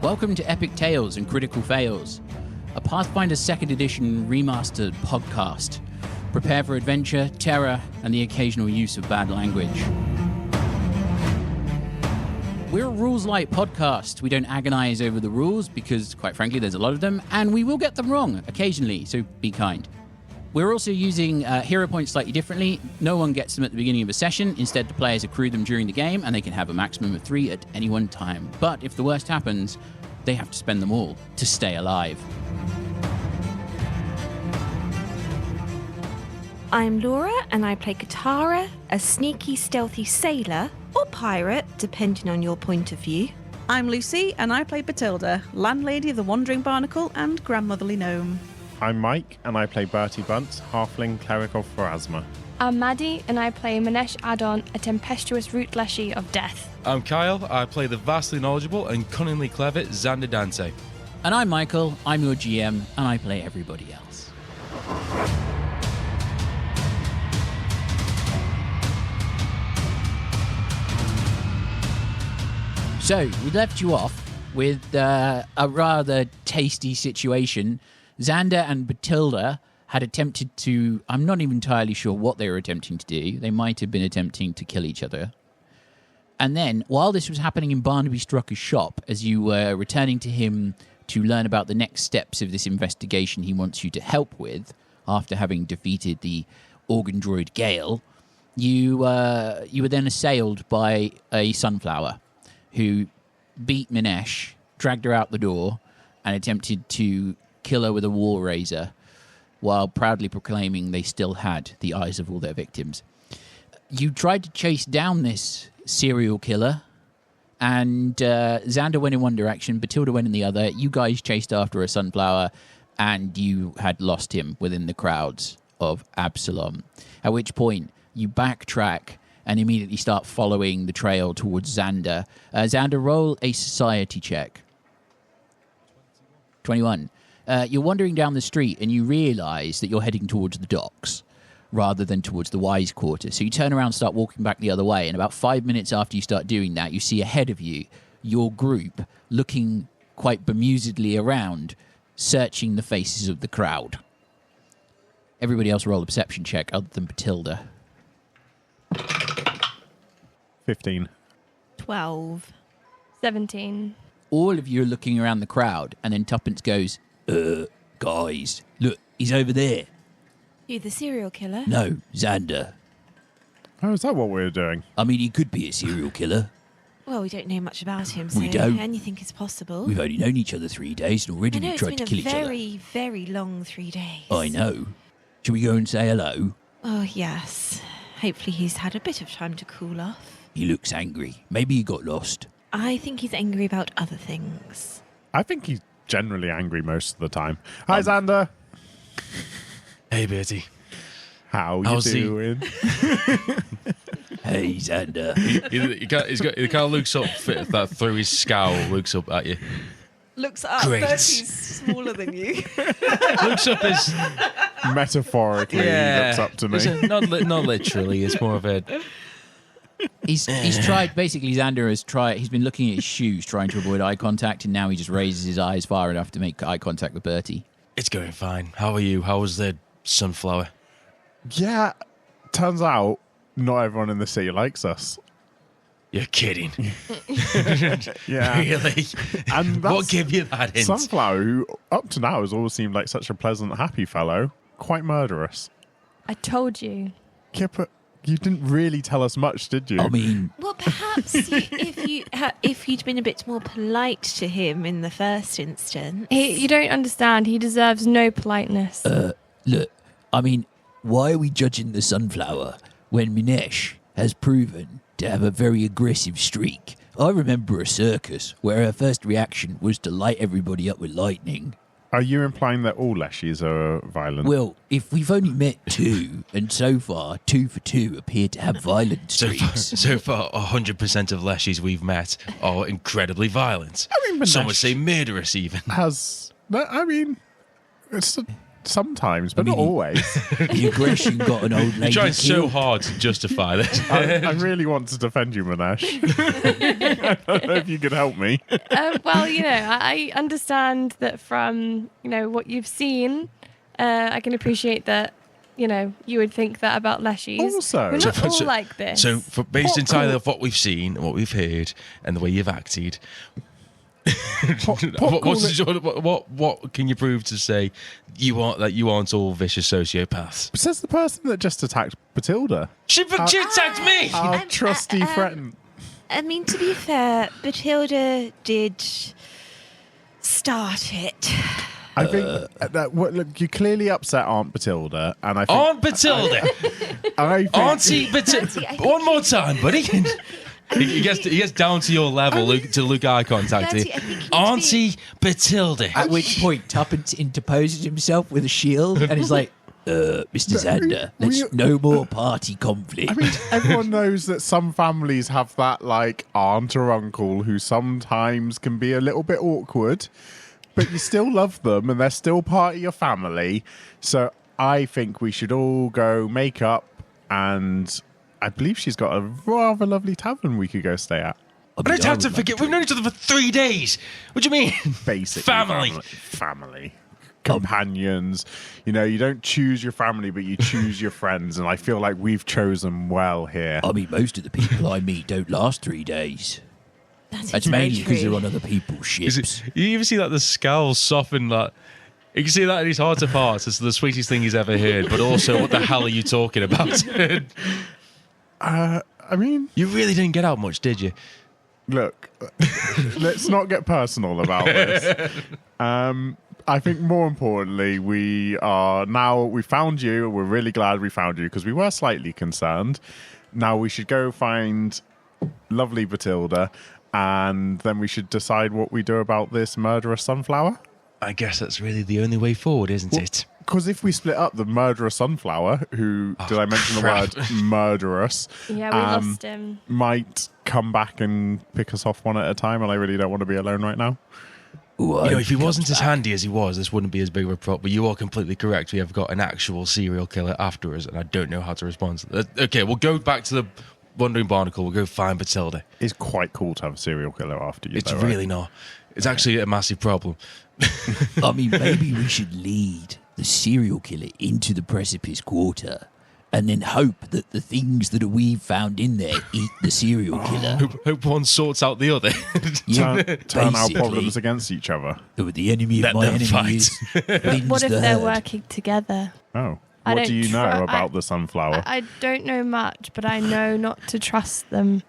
Welcome to Epic Tales and Critical Fails, a Pathfinder 2nd Edition Remastered podcast. Prepare for adventure, terror, and the occasional use of bad language. We're a rules-light podcast. We don't agonize over the rules because, quite frankly, there's a lot of them, and we will get them wrong occasionally, so be kind. We're also using hero points slightly differently. No one gets them at the beginning of a session. Instead, the players accrue them during the game, and they can have a maximum of 3 at any one time. But if the worst happens, they have to spend them all to stay alive. I'm Laura, and I play Katarra, a sneaky, stealthy sailor, or pirate, depending on your point of view. I'm Lucy, and I play Bethilde, landlady of the Wandering Barnacle and grandmotherly gnome. I'm Mike, and I play Bertie Bunce, halfling cleric of Pharasma. I'm Maddy, and I play Minesh Adon, a tempestuous root leshy of death. I'm Kyle, I play the vastly knowledgeable and cunningly clever Xander Dante. And I'm Michael, I'm your GM, and I play everybody else. So, we left you off with a rather tasty situation. Xander and Bethilde had attempted to... I'm not even entirely sure what they were attempting to do. They might have been attempting to kill each other. And then, while this was happening in Barnaby Strucker's shop, as you were returning to him to learn about the next steps of this investigation he wants you to help with, after having defeated the organ droid Gale, you were then assailed by a sunflower who beat Minesh, dragged her out the door, and attempted to kill her with a war razor, while proudly proclaiming they still had the eyes of all their victims. You tried to chase down this serial killer, and Xander went in one direction, Bethilde went in the other. You guys chased after a sunflower, and you had lost him within the crowds of Absalom. At which point, you backtrack and immediately start following the trail towards Xander. Xander, roll a society check. 21. You're wandering down the street and you realise that you're heading towards the docks rather than towards the Wise Quarter. So you turn around and start walking back the other way, and about 5 minutes after you start doing that, you see ahead of you your group looking quite bemusedly around, searching the faces of the crowd. Everybody else roll a perception check other than Bethilde. 15. 12. 17. All of you are looking around the crowd, and then Tuppence goes, guys, look, he's over there. You the serial killer? No, Xander. Oh, is that what we were doing? I mean, he could be a serial killer. Well, we don't know much about him, so We don't. anything is possible. We've only known each other 3 days, and already I know, we've it's tried been to kill a each other. very, very long 3 days. I know. Shall we go and say hello? Oh, yes. Hopefully he's had a bit of time to cool off. He looks angry. Maybe he got lost. I think he's angry about other things. I think he's generally angry most of the time. Hi, Xander. Hey, Bertie. How you How's he? doing? Hey, Xander. He kind of looks up through his scowl, looks up at you. Looks up, Great. Bertie's smaller than you. Looks up as... Metaphorically, he looks up to me. Not literally, it's more of a... He's tried, basically Xander has tried, he's been looking at his shoes trying to avoid eye contact, and now he just raises his eyes far enough to make eye contact with Bertie. It's going fine. How are you? How was the sunflower? Yeah, turns out not everyone in the city likes us. You're kidding. Yeah. Really? And What gave you that hint? Sunflower, who up to now has always seemed like such a pleasant, happy fellow, quite murderous. I told you. Yeah, but you didn't really tell us much, did you? I mean, Well, perhaps if you'd been a bit more polite to him in the first instance. You don't understand. He deserves no politeness. look, I mean, why are we judging the sunflower when Minesh has proven to have a very aggressive streak? I remember a circus where her first reaction was to light everybody up with lightning. Are you implying that all Leshies are violent? Well, if we've only met 2, and so far 2 for 2 appear to have violent streaks. So far, 100% of Leshies we've met are incredibly violent. I mean, Some would Minesh say murderous, even. has... I mean, it's sometimes, but I mean, not always. The aggression got an old lady You're trying so killed. hard to justify this. I really want to defend you, Minesh. I don't know if you could help me. Well, I understand that from, what you've seen, I can appreciate that, you would think that about Leshies. Also- we're not all So- like this. So, based entirely off what we've seen and what we've heard and the way you've acted, what can you prove to say you aren't all vicious sociopaths? Says the person that just attacked Bethilde. She attacked me. Our trusty friend. I mean, to be fair, Bethilde did start it. I think look, you clearly upset Aunt Bethilde, and I think Aunt Bethilde, I think, Auntie Bethilde. One more time, buddy. He gets down to your level to look eye contact. Bertie, I think you need to Auntie Bethilde. At which point, Tuppence interposes himself with a shield and is like, Mr. Xander, there's no more party conflict. I mean, everyone knows that some families have that like aunt or uncle who sometimes can be a little bit awkward, but you still love them and they're still part of your family. So I think we should all go make up, and I believe she's got a rather lovely tavern we could go stay at. I don't have to forget, we've known each other for 3 days. What do you mean? Basically, Family. Companions. You don't choose your family, but you choose your friends, and I feel like we've chosen well here. I mean, most of the people I meet don't last 3 days. That's mainly because they're on other people's ships. You even see the scowl soften that. You can see that in his heart of hearts. It's the sweetest thing he's ever heard, but also, what the hell are you talking about? I mean, You really didn't get out much, did you? look, let's not get personal about this. I think more importantly, we found you. We're really glad we found you because we were slightly concerned. Now we should go find lovely Bethilde, and then we should decide what we do about this murderous sunflower. I guess that's really the only way forward, isn't it? Because if we split up the murderous sunflower, did I mention crap. the word murderous? Yeah, we lost him. Might come back and pick us off one at a time, and I really don't want to be alone right now. Ooh, If he wasn't as handy as he was, this wouldn't be as big of a problem. But you are completely correct. We have got an actual serial killer after us, and I don't know how to respond to that. Okay, we'll go back to the Wandering Barnacle. We'll go find Bethilde. It's quite cool to have a serial killer after you. It's though, really right? not. It's actually a massive problem. I mean, maybe we should lead the serial killer into the precipice quarter and then hope that the things that we've found in there eat the serial killer. Hope one sorts out the other. Yeah, Turn our basically, problems against each other. The enemy Let of my them enemy fight. is wins What if the they're herd. working together? Oh. I What don't do you know try- about the sunflower? I don't know much, but I know not to trust them.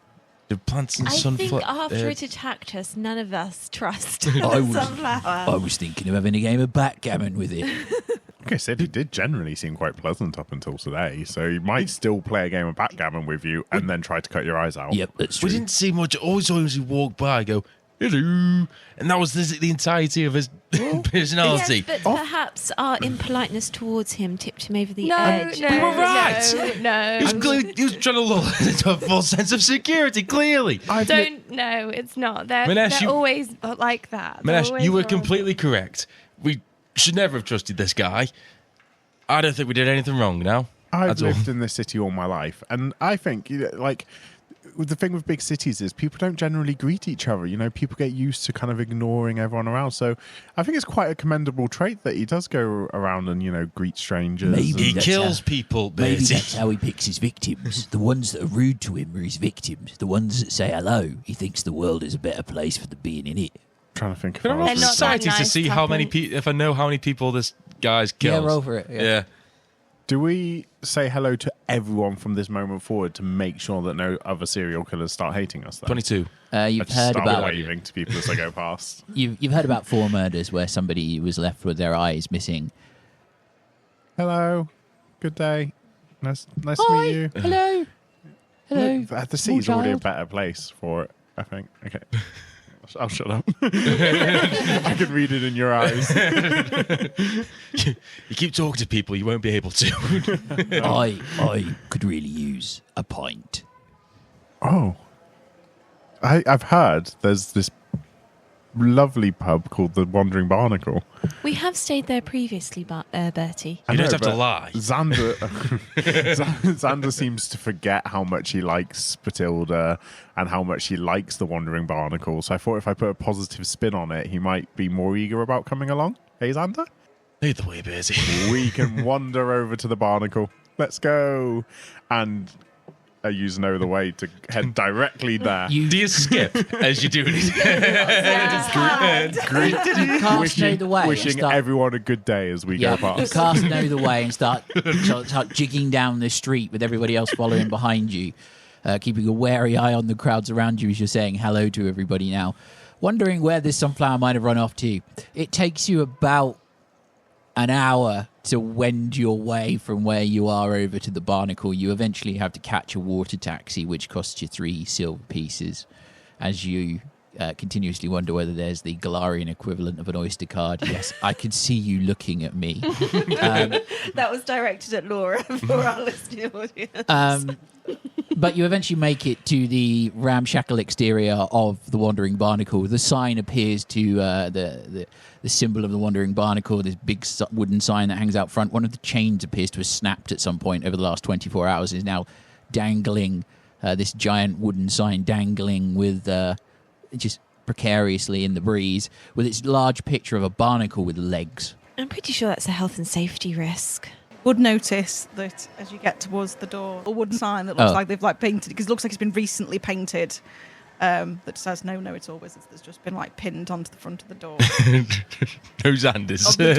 The plants and I think sunflower. after it attacked us, none of us trust I the was- sunflower. I was thinking of having a game of backgammon with it. Like I said, he did generally seem quite pleasant up until today, so he might still play a game of backgammon with you and then try to cut your eyes out. Yep, that's true. We didn't see much. Always as he walked by, I go, hello. And that was the entirety of his personality. Yes, but perhaps our impoliteness towards him tipped him over the No, edge. no, We were right. no. He was trying to lull us into a false sense of security, clearly. No, it's not. They're Minesh, you- always like that. They're Minesh, always you were horrible. completely correct. We should never have trusted this guy. I don't think we did anything wrong now. I've That's all. lived in this city all my life, and I think, the thing with big cities is people don't generally greet each other. People get used to kind of ignoring everyone around. So I think it's quite a commendable trait that he does go around and, greet strangers. Maybe He that's kills how- people, Maybe Bertie. that's how he picks his victims. The ones that are rude to him are his victims. The ones that say hello, he thinks the world is a better place for them being in it. Trying to think if Can I I roll They're was not society that to nice, see how many Tuppence. people, if I know how many people this guy's kills? Yeah, roll for it, yeah. Do we say hello to everyone from this moment forward to make sure that no other serial killers start hating us? Then? 22. I You've just heard start about waving to people as I go past. you've heard about 4 murders where somebody was left with their eyes missing. Hello, good day. Nice to Hi, meet you. hello, hello. Look, the small sea's already a child. better place for it, I think. Okay. I'll shut up. I can read it in your eyes. You keep talking to people, you won't be able to. I could really use a pint. Oh. I've heard there's this lovely pub called the Wandering Barnacle. We have stayed there previously, Bertie. You don't have to but lie. Xander seems to forget how much he likes Bethilde and how much he likes the Wandering Barnacle. So I thought if I put a positive spin on it, he might be more eager about coming along. Hey, Xander? Lead the way, Bertie. We can wander over to the Barnacle. Let's go. And I use Know the Way to head directly there. Do you skip as you do it? You cast Know the Way. and Wishing start- everyone a good day as we go You past. cast Know the Way and start jigging down the street with everybody else following behind you, keeping a wary eye on the crowds around you as you're saying hello to everybody now, wondering where this sunflower might have run off to. It takes you about an hour to wend your way from where you are over to the Barnacle. You eventually have to catch a water taxi, which costs you 3 silver pieces, as you continuously wonder whether there's the Golarion equivalent of an Oyster card. Yes, I could see you looking at me. That was directed at Laura for our listening audience. But you eventually make it to the ramshackle exterior of the Wandering Barnacle. The sign appears to the symbol of the Wandering Barnacle, this big wooden sign that hangs out front. One of the chains appears to have snapped at some point over the last 24 hours, is now dangling, this giant wooden sign dangling with just precariously in the breeze, with its large picture of a barnacle with legs. I'm pretty sure that's a health and safety risk. Would notice that as you get towards the door, a wooden sign that looks like they've painted, because it looks like it's been recently painted, that says no, it's all wizards. That's just been pinned onto the front of the door. No Xanders. Of the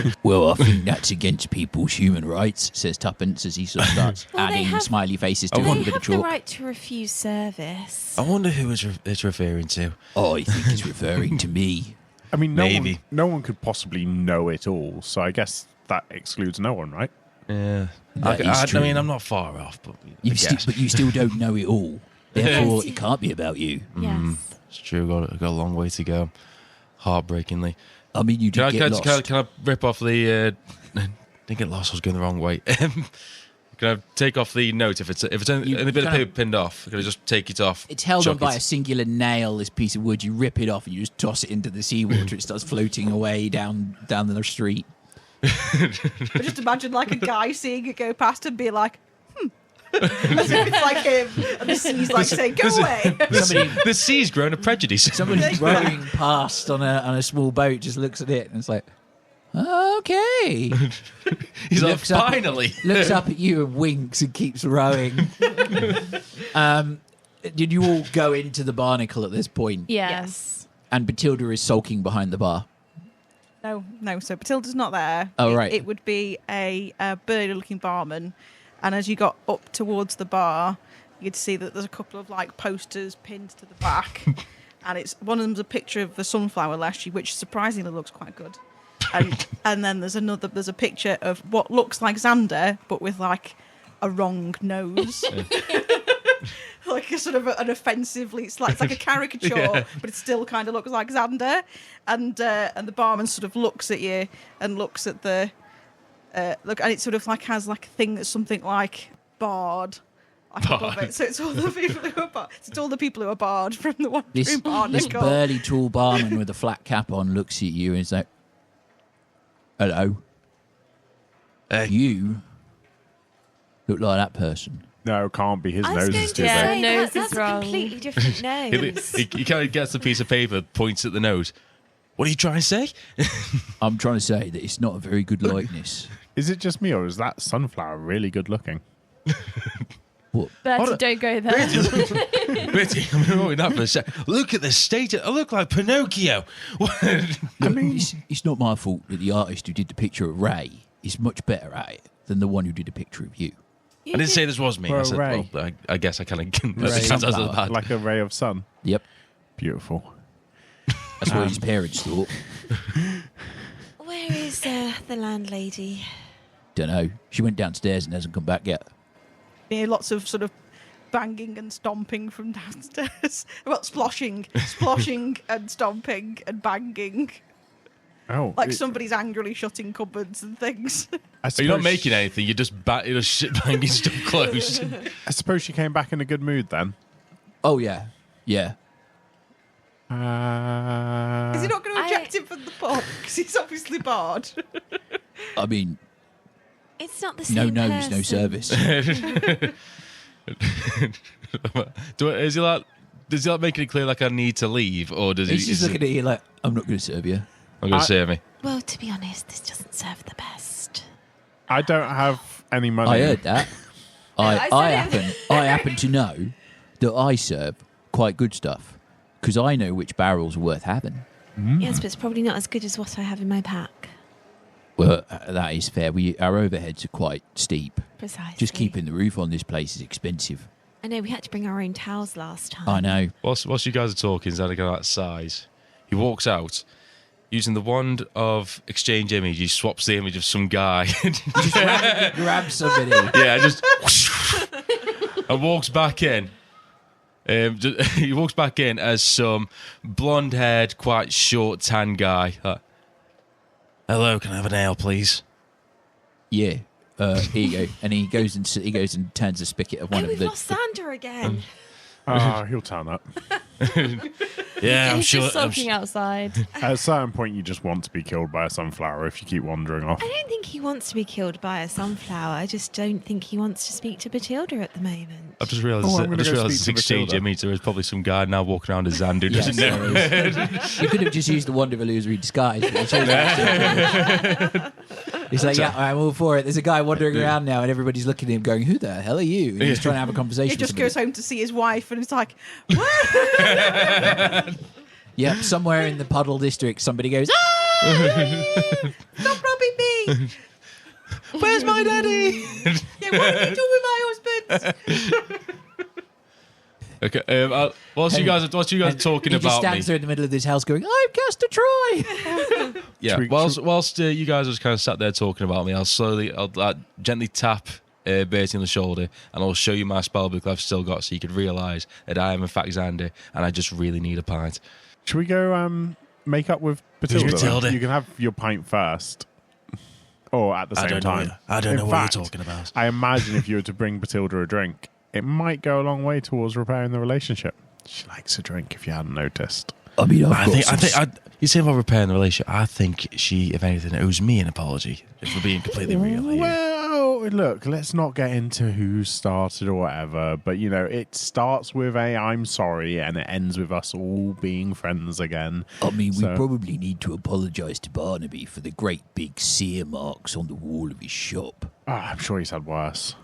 door. Well, I think that's against people's human rights, says Tuppence as he sort of starts Well, they adding have- smiley faces to They one bit of have the chalk. right to refuse service. I wonder who it's referring to. Oh, I think he's referring to me. I mean, Maybe. no one could possibly know it all, so I guess that excludes no one, right? Yeah. That is I true. mean, I'm not far off, but But you still don't know it all. Therefore, it can't be about you. Yes. It's true. Got a long way to go. Heartbreakingly. I mean, you did get lost. Can I rip off the? Didn't get lost. I was going the wrong way. Can I take off the note if it's only a bit of paper pinned off? Can I just take it off? It's held on chuck by it? a singular nail, this piece of wood. You rip it off and you just toss it into the seawater. It starts floating away down the street. I just imagine a guy seeing it go past and be like, as if it's like him, and the sea's saying, go away. The sea's grown a prejudice. Somebody rowing past on a small boat just looks at it and it's like, okay. He's like, Looks up- finally. Looks up at you and winks and keeps rowing. Did you all go into the Barnacle at this point? Yes. And Bethilde is sulking behind the bar. No. So Bethilde's not there. Oh, right. It would be a burly-looking barman, and as you got up towards the bar, you'd see that there's a couple of posters pinned to the back, and it's one of them's a picture of the sunflower leshy, which surprisingly looks quite good. And then there's a picture of what looks like Xander, but with a wrong nose. Like a sort of an offensively, it's like a caricature, but it still kind of looks like Xander. And the barman sort of looks at you and looks at the look, and it sort of has a thing that's something like bard above it. So it's all the people who are bard. It's all the people who are barred from the Wandering This Barnacle. burly, tall barman with a flat cap on looks at you and is like, hello. You look like that person. No, can't be. His I was nose going is to too Yeah. big. say Nose that's is a wrong. completely different nose. He kind of gets a piece of paper, points at the nose. What are you trying to say? I'm trying to say that it's not a very good likeness. Is it just me, or is that sunflower really good looking? What? Bertie, don't go there. Bertie, I'm ignoring that for a sec. Look at the state. I look like Pinocchio. I mean, it's not my fault that the artist who did the picture of Ray is much better at it than the one who did a picture of you. I didn't say this was me. I Well, said, Ray. well, I guess I kind of. Ray. Bad. Like a ray of sun. Yep. Beautiful. That's what his parents thought. Where is the landlady? Don't know. She went downstairs and hasn't come back yet. You hear lots of sort of banging and stomping from downstairs. Well, sploshing and stomping and banging. Oh, Like somebody's angrily shutting cupboards and things. You're not making anything. You're just shit banging stuff closed. I suppose she came back in a good mood then. Oh, yeah. Yeah. Is he not going to eject him from the pub? Because he's obviously barred. I mean, It's not the no same nose, no person. service. Does he like making it clear like I need to leave, or does He's he? just looking at you like, I'm not going to serve you. I'm going to save me. Well, to be honest, this doesn't serve the best. I don't have any money. I heard that. I said I happen to know that I serve quite good stuff because I know which barrels are worth having. Yes, but it's probably not as good as what I have in my pack. Well, that is fair. Our overheads are quite steep. Precisely. Just keeping the roof on this place is expensive. I know we had to bring our own towels last time. I know. Whilst you guys are talking, Xander got that size. He walks out. Using the wand of exchange image, he swaps the image of some guy. Just randomly grab somebody. Yeah, just and walks back in. He walks back in as some blonde-haired, quite short, tan guy. Hello, can I have an ale, please? Yeah. Here you go. And he goes and turns the spigot of one Oh, of we've the. lost Xander again. He'll turn up. Yeah, I'm He's sure. just sulking outside. At a certain point, you just want to be killed by a sunflower if you keep wandering off. I don't think he wants to be killed by a sunflower. I just don't think he wants to speak to Bethilde at the moment. I've just realised. Oh, I'm gonna go speak this to exchange Bethilde. image. There is probably some guy now walking around as Xander who doesn't Yes, know. there is. You could have just used the wand of illusory disguise. But you chose that. It's like, yeah, I'm all for it. There's a guy wandering around now, and everybody's looking at him, going, "Who the hell are you?" And he's trying to have a conversation. He with just somebody. goes home to see his wife, and it's like, what? Yeah, somewhere in the Puddle district, somebody goes, "Ah!" Stop robbing me! Where's my daddy? Yeah, what are you doing with my husband? Okay. Whilst you guys are talking And about he just me, stands there in the middle of this house, going, "I've cast a Troy." yeah. Whilst you guys are just kind of sat there talking about me, I'll gently tap Bertie on the shoulder, and I'll show you my spellbook I've still got, so you could realise that I am in fact Xander, and I just really need a pint. Should we go make up with Bethilde? Bethilde? You can have your pint first. Or at the same time. I don't In know fact, what you're talking about. I imagine if you were to bring Bethilde a drink, it might go a long way towards repairing the relationship. She likes a drink, if you hadn't noticed. I mean, You say about repairing the relationship. I think she, if anything, owes me an apology. If we're being completely real here. Well, look, let's not get into who started or whatever, but, you know, it starts with a I'm sorry, and it ends with us all being friends again. I mean, we So- probably need to apologise to Barnaby for the great big sear marks on the wall of his shop. I'm sure he's had worse.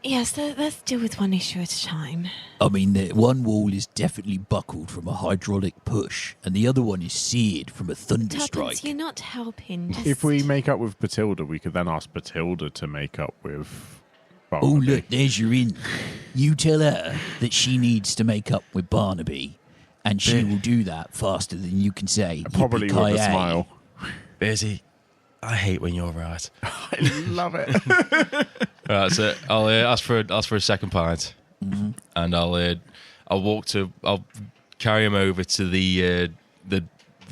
Yes, let's deal with one issue at a time. I mean, the one wall is definitely buckled from a hydraulic push, and the other one is seared from a thunderstrike. Tuppence, you're not helping. Just... If we make up with Bethilde, we could then ask Bethilde to make up with Oh, Barnaby. look, there's your in. You tell her that she needs to make up with Barnaby, and she will do that faster than you can say. Probably with a "Yippee-ki-yay." smile. Bertie, I hate when you're right. I love it. Right, so I'll ask for a second pint, and I'll carry him over to the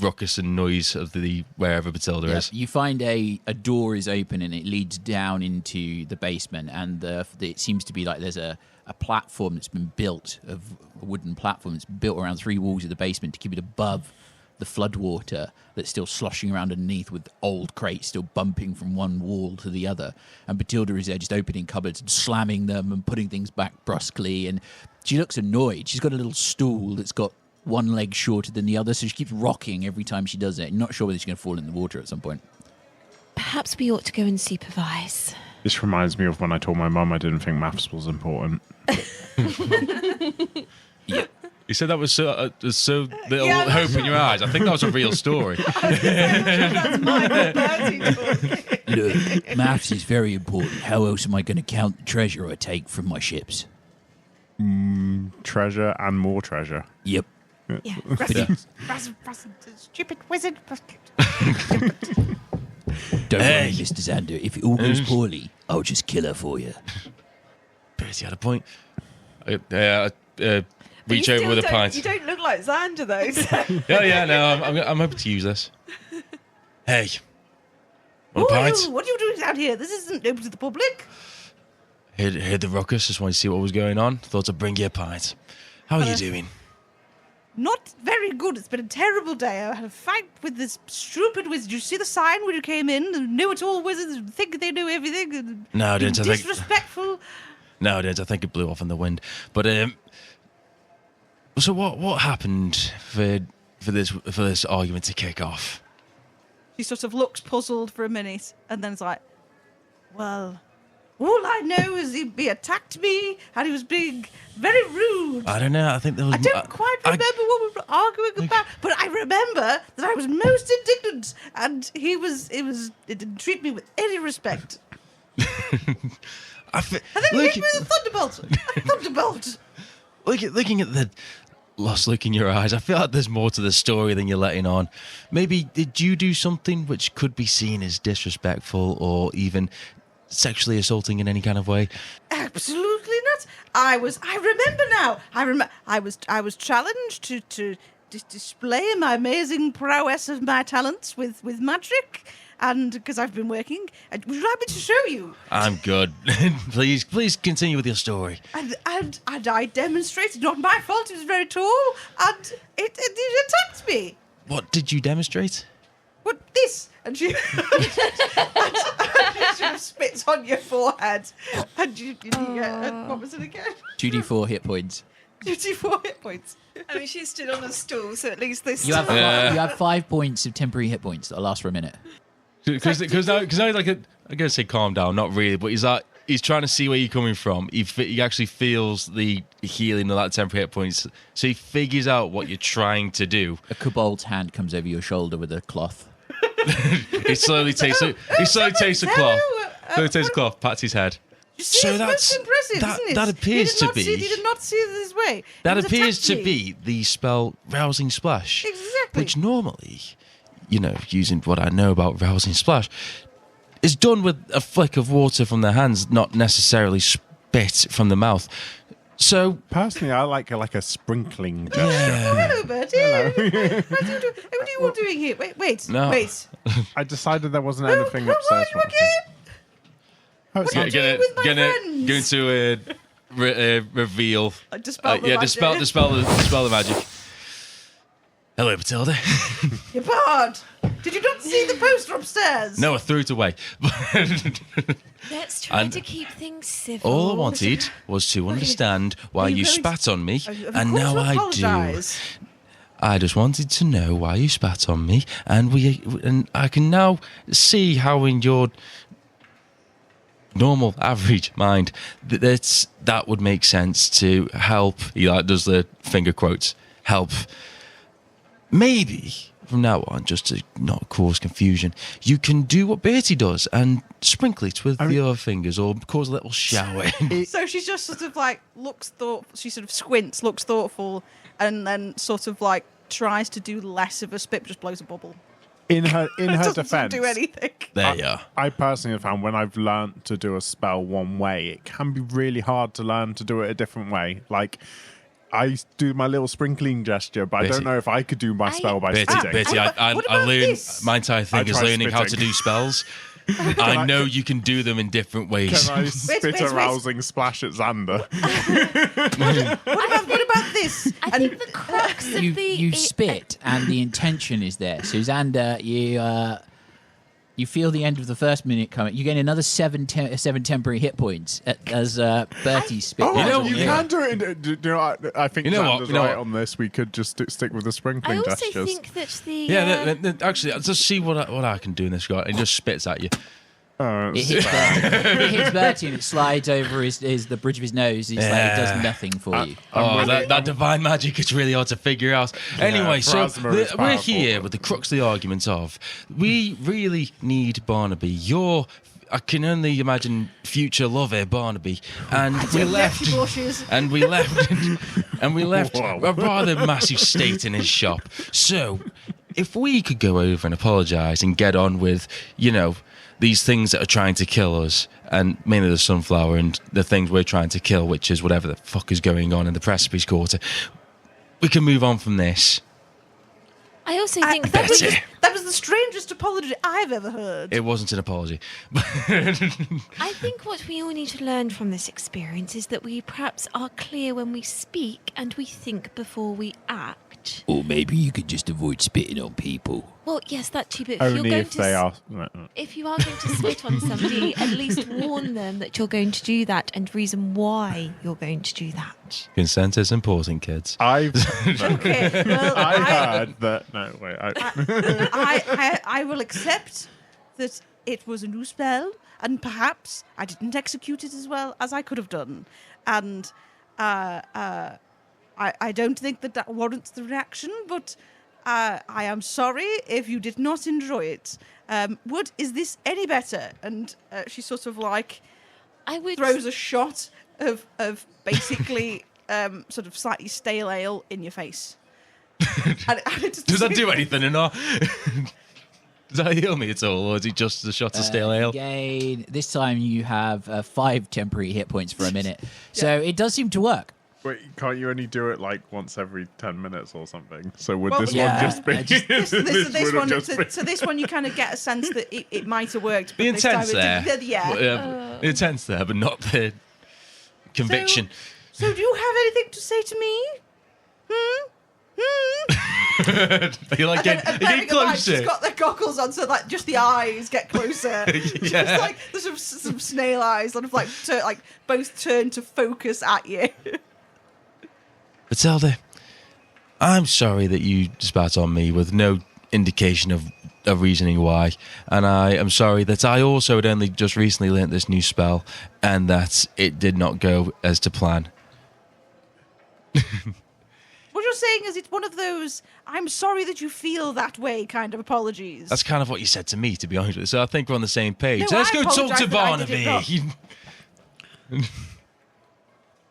ruckus and noise of the wherever Bethilde Yeah, is. you find a door is open and it leads down into the basement, and it seems to be like there's a platform that's been built, a wooden platform that's built around three walls of the basement to keep it above the floodwater that's still sloshing around underneath, with old crates still bumping from one wall to the other. And Bethilde is there just opening cupboards and slamming them and putting things back brusquely, and she looks annoyed. She's got a little stool that's got one leg shorter than the other, so she keeps rocking every time she does it. I'm not sure whether she's going to fall in the water at some point. Perhaps we ought to go and supervise. This reminds me of when I told my mum I didn't think maths was important. You said that was so little Yeah, hope in your eyes. I think that was a real story. That's my Bertie talking. Look, maths is very important. How else am I going to count the treasure I take from my ships? Treasure and more treasure. Yep. Yeah. Stupid wizard. Don't worry, Mr. Xander. If it all goes poorly, I'll just kill her for you. Bertie had a point. Reach over with a pint. You don't look like Xander, though. So. Yeah, no, I'm hoping to use this. Hey, one pint. What are you doing down here? This isn't open to the public. Heard the ruckus. Just wanted to see what was going on. Thought I'd bring you a pint. How are you doing? Not very good. It's been a terrible day. I had a fight with this stupid wizard. Did you see the sign when you came in? The knew-it-all wizards think they knew everything. And No, I didn't. I think. Disrespectful. No, I didn't. I think it blew off in the wind. But so what happened for this argument to kick off? She sort of looks puzzled for a minute, and then it's like, well, all I know is he attacked me, and he was being very rude. I don't know. I think there was. I don't quite remember what we were arguing about, but I remember that I was most indignant, and it didn't treat me with any respect. And then he hit me with a thunderbolt. Looking at the lost look in your eyes, I feel like there's more to the story than you're letting on. Maybe did you do something which could be seen as disrespectful or even sexually assaulting in any kind of way? Absolutely not. I remember now. I was challenged to display my amazing prowess of my talents with magic, and because I've been working. Would you like me to show you? I'm good. Please continue with your story. And I demonstrated. Not my fault. He was very tall, and it attacked me. What did you demonstrate? What this? And she sort of spits on your forehead, and you what was it again? 2d4 hit points. 2d4 hit points. I mean, she stood on a stool, so at least this. You have 5 points of temporary hit points that'll last for a minute. Because now he's like I'm gonna say calm down, not really, but he's trying to see where you're coming from. He actually feels the healing of that temporary hit points, so he figures out what you're trying to do. A kobold's hand comes over your shoulder with a cloth. He slowly takes the cloth. Slowly takes the cloth, pats his head. You see, it's most impressive, isn't it? That appears to be. He did not see it this way. That appears to be the spell Rousing Splash. Exactly. Which normally, using what I know about Rousing Splash, is done with a flick of water from the hands, not necessarily spit from the mouth. So personally, I like a sprinkling gesture. Yeah. Hello, Bertie. Hello. What are you all doing here? Wait. No. Wait. I decided there wasn't anything Who upstairs. are you again? What are you doing with my friends? Going to reveal. Dispel the magic. Dispel the magic. Hello, Bethilde. You're barred. Did you not see the poster upstairs? No, I threw it away. Let's try to keep things civil. All I wanted was to understand why you spat on me, Of and course now I I do. apologise. I just wanted to know why you spat on me, and I can now see how in your normal, average mind that would make sense to help. He does the finger quotes. Help. Maybe from now on, just to not cause confusion, you can do what Bertie does and sprinkle it with your fingers or cause a little shower. So she just sort of looks thoughtful. She sort of squints, looks thoughtful, and then sort of tries to do less of a spit, just blows a bubble. In her Doesn't defense, do anything. There you are. I personally have found when I've learned to do a spell one way, it can be really hard to learn to do it a different way. I do my little sprinkling gesture, but Bertie. I don't know if I could do my spell by spitting. Bertie, What I about learned this? my entire thing is tried learning how to spitting. do spells. I know you can do them in different ways. Can I spit wait. a rousing splash at Xander? What about this? I think the crux of You spit, and the intention is there. So, Xander, you feel the end of the first minute coming. You gain another seven temporary hit points as Bertie spit. Oh, know, you yeah. can do it. I think Xander's You know right what? on this. We could just stick with the I sprinkling also gestures. think that the Yeah, actually, just see what I can do in this guy. He just spits at you. It hits Bertie and it slides over the bridge of his nose. It does nothing for you. That divine magic is really hard to figure out. Anyway, so Plasma is we're powerful. here with the crux of the argument of we really need Barnaby. I can only imagine future lover Barnaby, and we left a rather massive state in his shop. So, if we could go over and apologise and get on with, these things that are trying to kill us, and mainly the sunflower and the things we're trying to kill, which is whatever the fuck is going on in the Precipice Quarter, we can move on from this. I also think that that was the strangest apology I've ever heard. It wasn't an apology. I think what we all need to learn from this experience is that we perhaps are clear when we speak and we think before we act. that. Or maybe you could just avoid spitting on people. Well, yes, that too, but Only if they are. No. if you are going to spit on somebody, at least warn them that you're going to do that and reason why you're going to do that. Consent is important, kids. Okay, well, I heard that. No, wait. I will accept that it was a new spell, and perhaps I didn't execute it as well as I could have done. And I don't think that warrants the reaction, but I am sorry if you did not enjoy it. Is this any better? And she sort of like throws a shot of basically sort of slightly stale ale in your face. And Does that do anything or not? Does that heal me at all, or is it just a shot of stale ale? Again, this time you have 5 temporary hit points for a minute. So it does seem to work. Wait, can't you only do it like once every 10 minutes or something? So would this yeah, one just be... This one you kind of get a sense that it might have worked. The But this time intent's there. The intent's there, but not the conviction. So do you have anything to say to me? Are you like getting closer? She's got their goggles on, so like just the eyes get closer. Just like there's some snail eyes, sort of like both turn to focus at you. Bethilde, I'm sorry that you spat on me with no indication of reasoning why, and I am sorry that I also had only just recently learnt this new spell and that it did not go as to plan. What you're saying is it's one of those I'm sorry that you feel that way kind of apologies. That's kind of what you said to me, to be honest with you. So I think we're on the same page. No, So let's I go talk apologise to that I did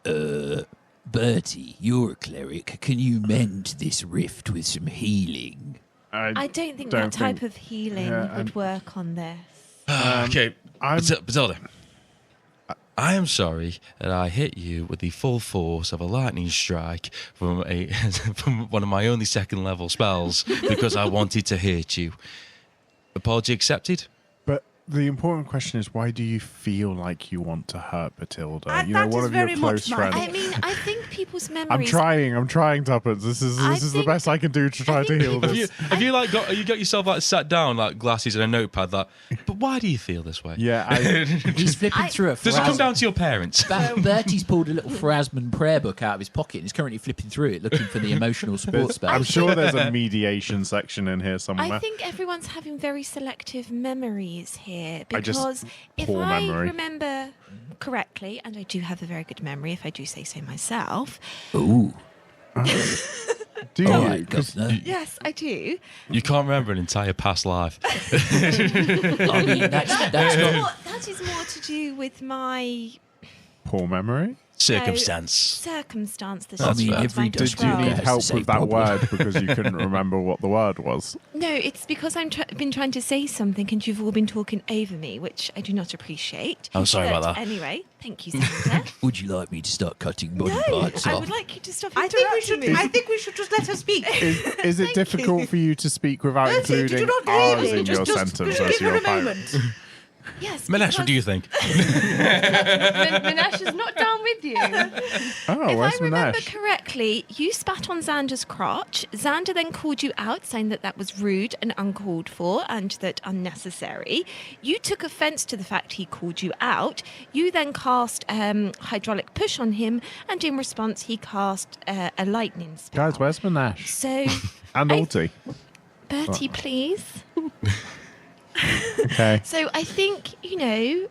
Barnaby. Bertie, you're a cleric. Can you mend this rift with some healing? I don't think that type of healing would work on this. Okay, Bethilde. I am sorry that I hit you with the full force of a lightning strike from from one of my only second level spells because I wanted to hurt you. Apology accepted? But the important question is, why do you feel like you want to hurt Bethilde? That One is of your very much close my- friends. I mean, I think people's memories... I'm trying, Tuppence. This is the think- best I can do to try to heal this. Have you got yourself like sat down like glasses and a notepad but why do you feel this way? Yeah, He's flipping through a Does it come down to your parents? Bertie's pulled a little Phrasman prayer book out of his pocket and is currently flipping through it, looking for the emotional support spell. I'm sure there's a mediation section in here somewhere. I think everyone's having very selective memories here because if poor I memory. remember correctly, and I do have a very good memory if I do say so myself. Ooh. Do you? All right, Governor. Yes, I do. You can't remember an entire past life. I mean, that's not... That is more to do with my Poor memory? Circumstance. circumstance. That I mean, I'm every trying to dust Did you Well, need has the help same with that problem. word because you couldn't remember what the word was? No, it's because I'm been trying to say something and you've all been talking over me, which I do not appreciate. I'm sorry But about that. Anyway, thank you, Xander. Would you like me to start cutting body No, parts I off? would like you to stop I interrupting me. think we should just let her speak. Is it difficult for you to speak without Bertie, did you including not believe R's me? in your sentence just as give her your a pirate? moment. Yes, Minesh, what do you think? Minesh is not down with you. Oh, If where's I remember Minesh? correctly, you spat on Xander's crotch. Xander then called you out, saying that that was rude and uncalled for and that unnecessary. You took offence to the fact he called you out. You then cast hydraulic push on him, and in response, he cast a lightning spell. Guys, where's Minesh? So, And Alti. Bertie, please. Okay. So I think, you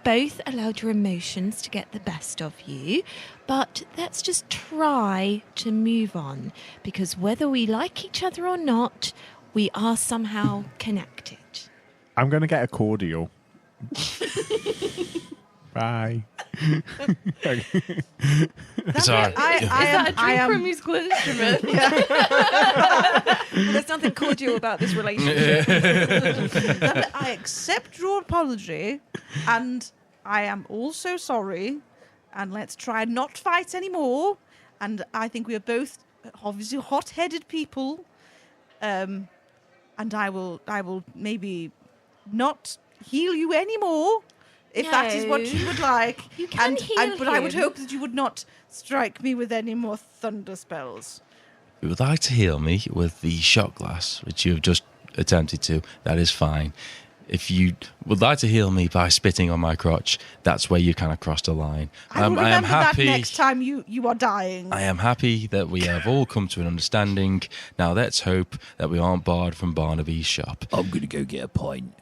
both allowed your emotions to get the best of you, but let's just try to move on, because whether we like each other or not, we are somehow connected. I'm going to get a cordial. Bye. Sorry. Is that a drink for a musical instrument? There's nothing cordial about this relationship. I accept your apology, and I am also sorry, and let's try not fight anymore. And I think we are both obviously hot-headed people, and I will maybe not heal you anymore. If that is what you would like. You can heal but I would him. hope that you would not strike me with any more thunder spells. you would like to heal me with the shot glass, which you have just attempted to, that is fine. If you would like to heal me by spitting on my crotch, that's where you kind of crossed a line. I will remember that next time you are dying. I am happy that we have all come to an understanding. Now let's hope that we aren't barred from Barnaby's shop. I'm going to go get a pint.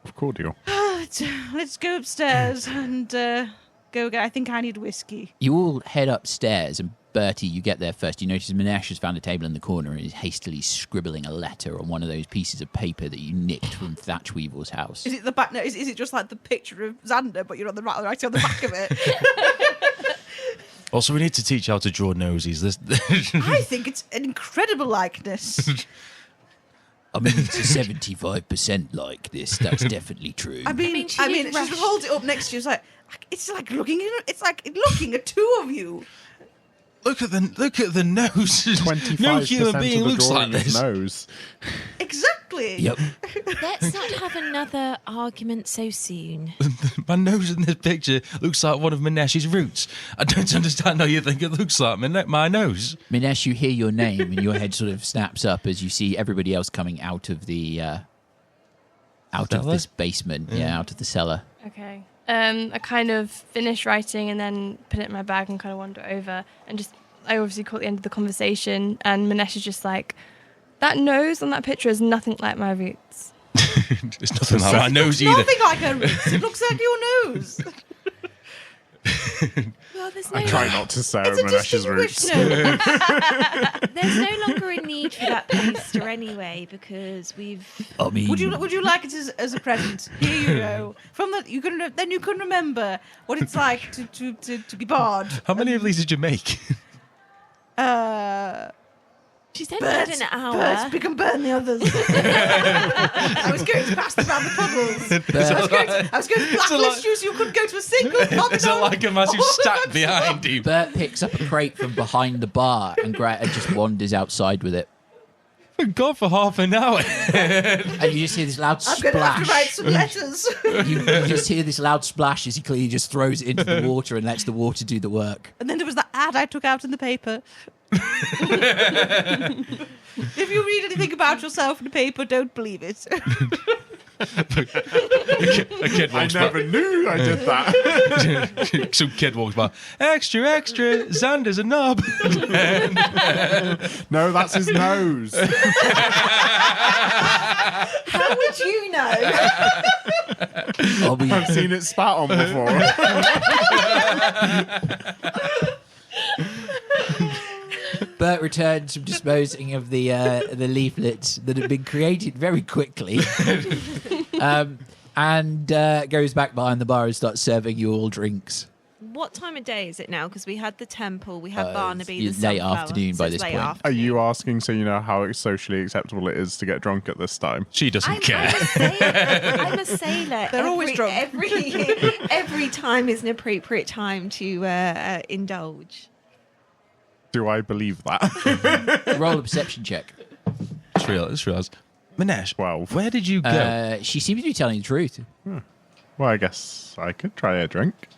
Of cordial. Let's go upstairs and go get... I think I need whiskey. You all head upstairs, and Bertie, you get there first. You notice Minesh has found a table in the corner and is hastily scribbling a letter on one of those pieces of paper that you nicked from Thatch Weevil's house. Is it the back? No, is it just like the picture of Xander, but you're on the right on the back of it? Also, we need to teach how to draw noses. I think it's an incredible likeness. I mean, it's a 75% like this. That's definitely true. I mean, she holds it up next to you. It's like looking at two of you. Look at the nose. 25% No human of the being looks like drawing is this. nose. Exactly. Yep. Let's not have another argument so soon. My nose in this picture looks like one of Minesh's roots. I don't understand how you think it looks like my nose. Minesh, you hear your name and your head sort of snaps up as you see everybody else coming out of the of this basement. Yeah, out of the cellar. Okay. I kind of finish writing and then put it in my bag and kind of wander over and I obviously caught the end of the conversation and Minesh is just like, that nose on that picture is nothing like my roots. It's nothing like my nose either. Nothing like her roots. It looks like your nose. Well, there's no I try not to say It's a Minesh's roots. There's no longer a need for that poster anyway because we've. I mean, Would you like it as a present? Here you go. Then you can remember what it's like to be barred. How many of these did you make? She said we had an hour. Birds, we can burn the others. I was going to pass them around the puddles. I was going to blacklist you so you couldn't go to a single pub. Is it like a massive stack behind you? Bert picks up a crate from behind the bar and just wanders outside with it. We've gone for half an hour. And you just hear this loud I'm going to have to write splash. some letters. You just hear this loud splash as he clearly just throws it into the water and lets the water do the work. And then there was that ad I took out in the paper. If you read anything about yourself in the paper, don't believe it. A kid I walks by. never knew I did that. Some kid walks by. Extra, extra. Xander's a knob. No, that's his nose. How would you know? I've seen it spat on before. Bert returns from disposing of the leaflets that had been created very quickly, and goes back behind the bar and starts serving you all drinks. What time of day is it now? Because we had the temple, we had Barnaby, it's the late sunflower, afternoon so by it's this late point. Are afternoon. you asking so you know how socially acceptable it is to get drunk at this time? She doesn't care. I'm a sailor. They're always drunk. Every time is an appropriate time to indulge. Do I believe that? Roll a perception check. Just realised. Minesh, 12. where did you go? She seems to be telling the truth. Well, I guess I could try a drink.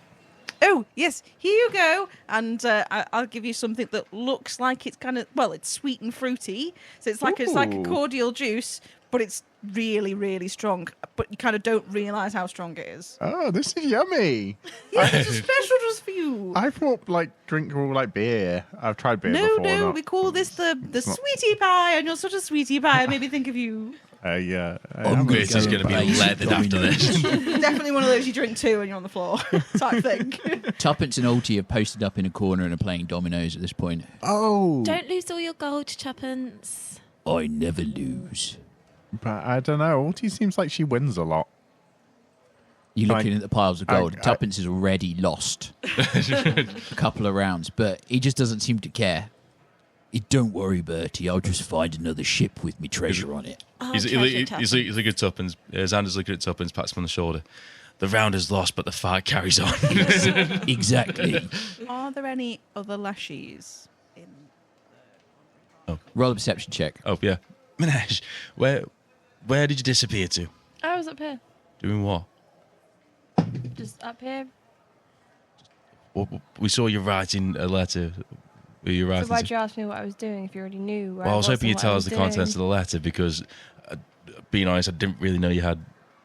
Oh, yes, here you go. And I'll give you something that looks like it's kind of, well, it's sweet and fruity. So it's like a cordial juice, but it's really, really strong. But you kind of don't realise how strong it is. Oh, this is yummy. Yeah, it's a special just for you. I thought drink were all like beer. I've tried beer before. No, we call this the sweetie pie, and you're such a sweetie pie. It made me think of you. Yeah. This is going to be leathered after this. Definitely one of those you drink too when you're on the floor type thing. Tuppence and Alty have posted up in a corner and are playing dominoes at this point. Oh. Don't lose all your gold, Tuppence. I never lose. But I don't know. Alty seems like she wins a lot. You're looking at the piles of gold. I- Tuppence has already lost a couple of rounds, but he just doesn't seem to care. Don't worry, Bertie. I'll just find another ship with me treasure on it. Oh, He's looking at Tuppence. Xander's looking at Tuppence, pats him on the shoulder. The round is lost, but the fight carries on. Exactly. Are there any other lashies in? Roll a perception check. Oh, yeah. Minesh, where did you disappear to? I was up here. Doing what? Just up here. We saw you writing a letter. Were you writing? So why'd you ask me what I was doing if you already knew? Where Well, I was hoping and you'd what tell I us was the contents of doing? the letter because, being honest, I didn't really know you had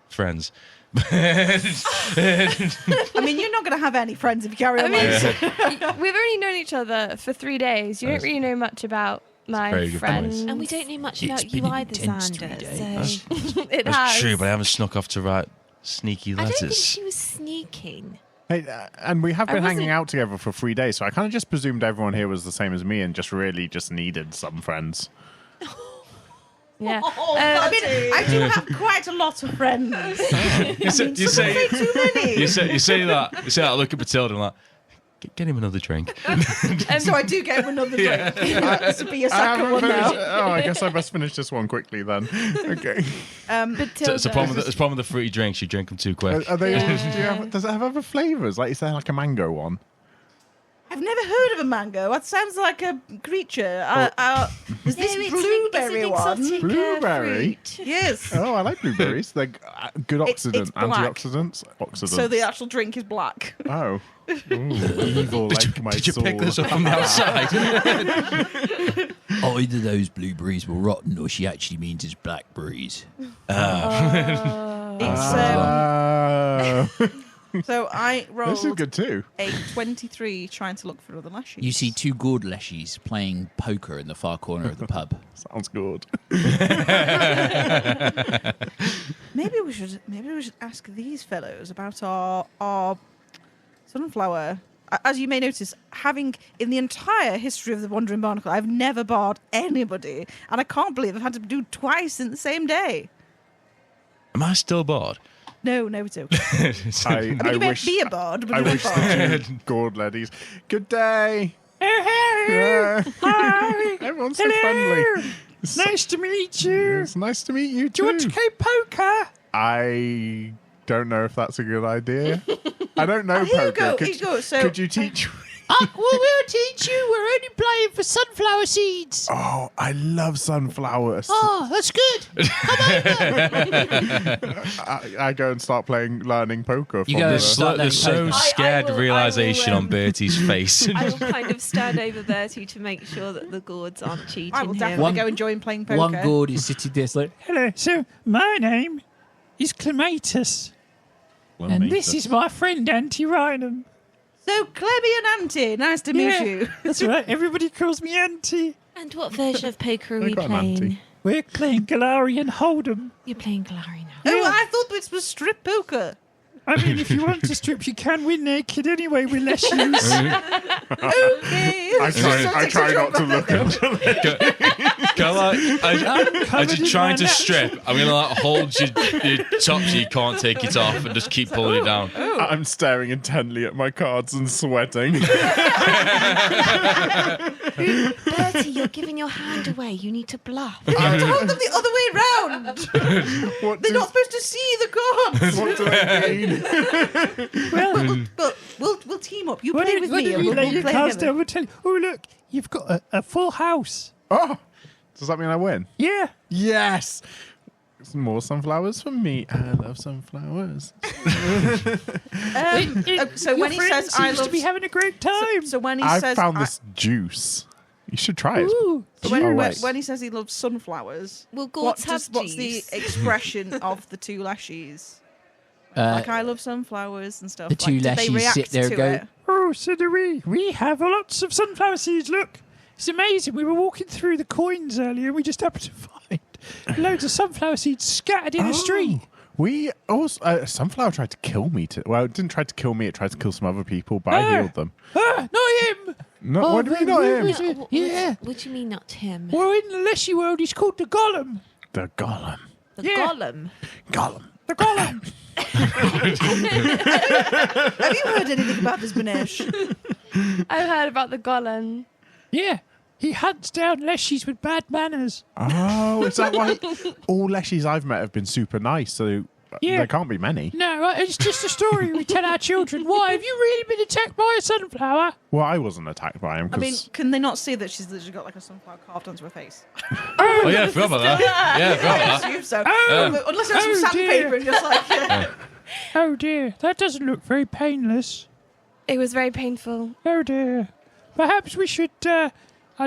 friends. I mean, you're not going to have any friends if you carry on like this. We've only known each other for 3 days. You don't really know much about my very good point. friends. And we don't know much It's about been you an either, intense 3 Xander. days. So It That's has. true, but I haven't snuck off to write sneaky I don't think letters. she was sneaking. Hey, and we have I been hanging wasn't- out together for 3 days, so I kind of just presumed everyone here was the same as me and just really just needed some friends. Yeah. I mean, I do have quite a lot of friends. You say Too many. you say that. You say that. I look at Bethilde and I'm like, get him another drink. So I do get him another drink. This would be your I second haven't one finished. now. Oh, I guess I best finish this one quickly then. Okay. It's a problem with the fruity drinks. You drink them too quick. Are they? Does it have other flavors? Like, is there like a mango one? I've never heard of a mango. That sounds like a creature. Is this blueberry one? Blueberry? Fruit. Yes. Oh, I like blueberries. They're good It's oxidant, black. antioxidants. Oxidants. So the actual drink is black. Oh. Ooh, evil like my Did you soul. pick this up from the outside? Either those blueberries were rotten or she actually means it's blackberries. It's so I this is rolled good too. a 23 trying to look for other lashes. You see 2 gourd leshies playing poker in the far corner of the pub. Sounds good. Maybe we should ask these fellows about our sunflower. As you may notice, having in the entire history of the Wandering Barnacle, I've never barred anybody, and I can't believe I've had to do it twice in the same day. Am I still bored? No, it's okay. I I mean, you may wish. be a bard, but I you're a wish bard. the 2 gourd laddies. Good day. Yeah. Hi. Everyone's so friendly. Nice to meet you. It's nice to meet you Do you want too. to play poker? I don't know if that's a good idea. I don't know Here you poker. go. Could, Here you go. So could you teach? We'll teach you. We're only playing for sunflower seeds. Oh, I love sunflowers. Oh, that's good. I go and start learning poker. You from go the- and start The so learning poker. scared I will, realization on Bertie's face. I will kind of stand over Bertie to make sure that the gourds aren't cheating I will him. definitely go and join playing poker. One gourd is sitting there like, Hello. So my name is Clematis, and this is my friend Auntie Rhinum. So Clemmy and Auntie, nice to meet you. That's right. Everybody calls me Auntie. And what version of poker are I we got an playing? auntie. We're playing Golarion Hold'em. You're playing Golarion now. Oh, I thought this was strip poker. I mean, if you want to strip, you can win naked anyway with less use. Okay. I try not to look at As you're trying to strip, I'm going to hold your top so you can't take it off and just keep pulling it down. I'm staring intently at my cards and sweating. Bertie, you're giving your hand away. You need to bluff. You have to hold them the other way round. What They're do, not supposed to see the cards. what do I mean? But we'll team up. You Why play don't with why me don't and we we'll lay your play cards together. down? We'll tell you. Oh, look, you've got a full house. Oh, does that mean I win? Yeah. Yes. Some more sunflowers for me. I love sunflowers. So when he says I seems love to be having a great time. so when he I says found this juice. You should try it. Ooh, so when he says he loves sunflowers, Will gourds have what's the juice? expression of the 2 lashies? Like I love sunflowers and stuff. the 2 like, did they lashies react sit there and to go, it? oh, so do we. We have lots of sunflower seeds. Look, it's amazing. We were walking through the coins earlier and we just happened to find loads of sunflower seeds scattered in the street. We also sunflower tried to kill me. Well, it didn't try to kill me. It tried to kill some other people, but I healed them. Ah, not him. No, what do you mean not him? Yeah. What do you mean not him? Well, in the Leshy world, he's called the Golem. The golem. The Yeah. golem. Golem. The Golem. Have you heard anything about this, Minesh? I've heard about the golem. Yeah. He hunts down Leshies with bad manners. Oh, is that why all leshies I've met have been super nice? So Yeah. there can't be many. No, right, it's just a story we tell our children. Why? Have you really been attacked by a sunflower? Well, I wasn't attacked by him I mean, because can they not see that she's literally got like a sunflower carved onto her face? Oh, yeah, I forgot about that. Yeah, I forgot I about that. assume so. Oh. Unless there's Oh, some sandpaper dear. and just like. Oh dear, that doesn't look very painless. It was very painful. Oh dear. perhaps we should, I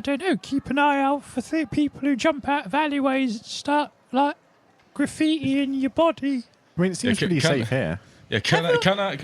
don't know, keep an eye out for people who jump out of alleyways and start, like, graffitiing your body. I mean, it seems pretty safe here. Yeah, can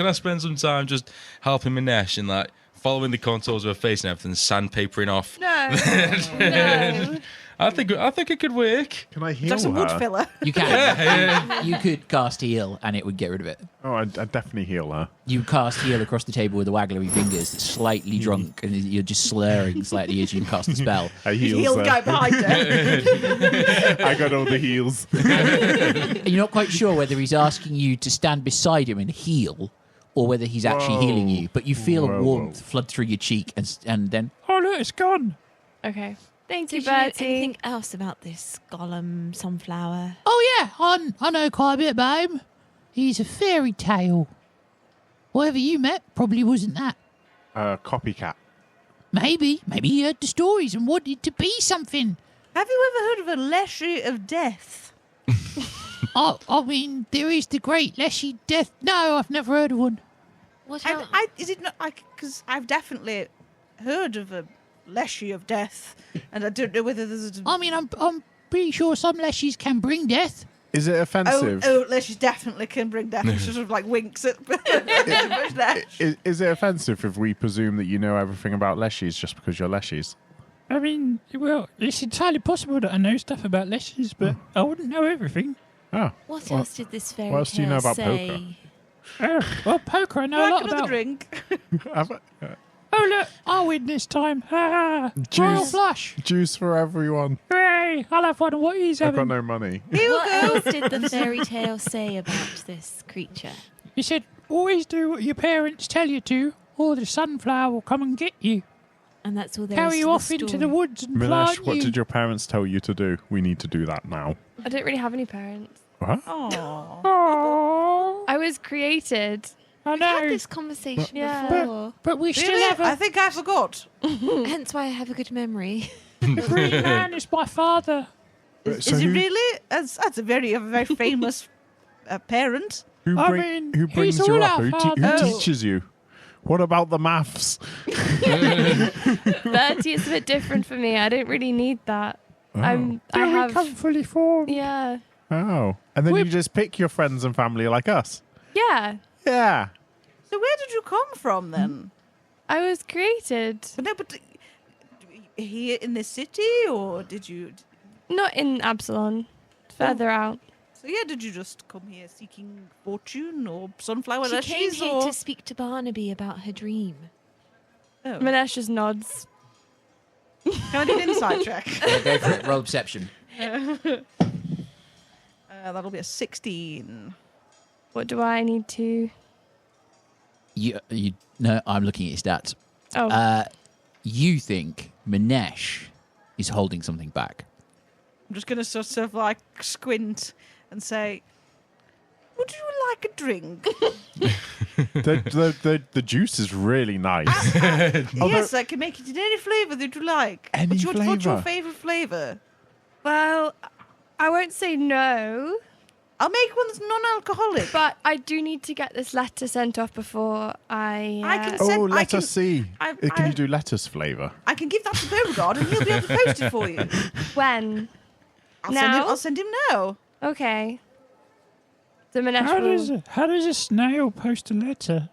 I spend some time just helping Minesh and like following the contours of her face and everything, sandpapering off? No. I think it could work. Can I heal Just some wood her? filler. You can. You could cast heal and it would get rid of it. Oh, I'd definitely heal her. You cast heal across the table with the wagglery fingers, slightly drunk, and you're just slurring slightly as you cast the spell. I heals Heal her. the guy behind her. I got all the heals. And you're not quite sure whether he's asking you to stand beside him and heal, or whether he's actually healing you. But you feel a warmth flood through your cheek, and then Oh, look, it's gone. Okay. Thank you, Did you know Bertie. anything else about this golem sunflower? Oh, yeah, I know quite a bit about him. He's a fairy tale. Whoever you met probably wasn't that. Copycat. Maybe he heard the stories and wanted to be something. Have you ever heard of a Leshy of Death? I mean, there is the great Leshy Death. No, I've never heard of one. What And else? is it not like, because I've definitely heard of a Leshy of Death, and I don't know whether there's a... I mean, I'm pretty sure some Leshies can bring death. Is it offensive? Oh, Leshy definitely can bring death. She sort of like winks at Minesh. Is it offensive if we presume that you know everything about Leshies just because you're Leshies? I mean, well, it's entirely possible that I know stuff about Leshies, but I wouldn't know everything. Oh. What well, else did this fairy what else do you know tale about say? poker? Well, poker I know a Like lot another about. drink. Oh, look, I'll win this time. Royal Juice. flush. Juice for everyone. Hooray, I'll have one of what he's I've got having. no money. What else did the fairy tale say about this creature? He said, always do what your parents tell you to, or the sunflower will come and get you. And that's all there Carry is you to off the into story. the woods and Minesh, plant what you. did your parents tell you to do? We need to do that now. I don't really have any parents. What? Oh. Oh, I was created. I We've had know. this conversation Yeah. before. But we still Really? have I a think I forgot. Hence why I have a good memory. green man is my father. Is So it who- really? That's a very famous parent. Who, I bring, mean, who brings he's you all up? our Who father. teaches you? What about the maths? Bertie is a bit different for me. I don't really need that. I Till we have. come fully formed. Yeah. Oh. And then We're- you just pick your friends and family like us. Yeah. Yeah. So where did you come from then? I was created. But no, but here in this city, or did you? Not in Absalon. Further out. So yeah, did you just come here seeking fortune or sunflower She came leshies, here or? to speak to Barnaby about her dream. Oh. Minesh just nods. Can I do an inside check? Yeah, go for it. Roll perception. That'll be a 16. What do I need to? No, I'm looking at your stats. Oh. You think Minesh is holding something back. I'm just going to sort of like squint and say, would you like a drink? The juice is really nice. Yes, I can make it in any flavour that you like. Any What's your flavour? favourite flavour? Well, I won't say no, I'll make one that's non-alcoholic. but I do need to get this letter sent off before I. I can Oh, send- I let can- us see. Can you do lettuce flavour? I can give that to Beauregard and he'll be able to post it for you. When? I'll Now? send him now. Okay. So Minesh How does a snail post a letter?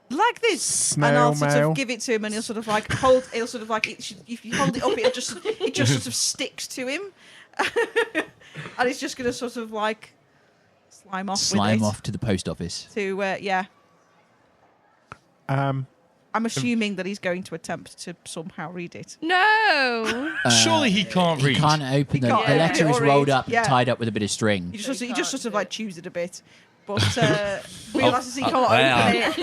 Like this. Snail and I'll sort mail. of give it to him and he'll sort of like hold, he'll sort of like, if you hold it up, it just sort of sticks to him. And he's just going to sort of like slime off Slime with it. off to the post office. To, yeah. Um, I'm assuming that he's going to attempt to somehow read it. No. Surely he can't read. He can't open the can't the open letter it is or rolled read. up and Yeah. tied up with a bit of string. He just sort of like chews it a bit. But realises he can't open it.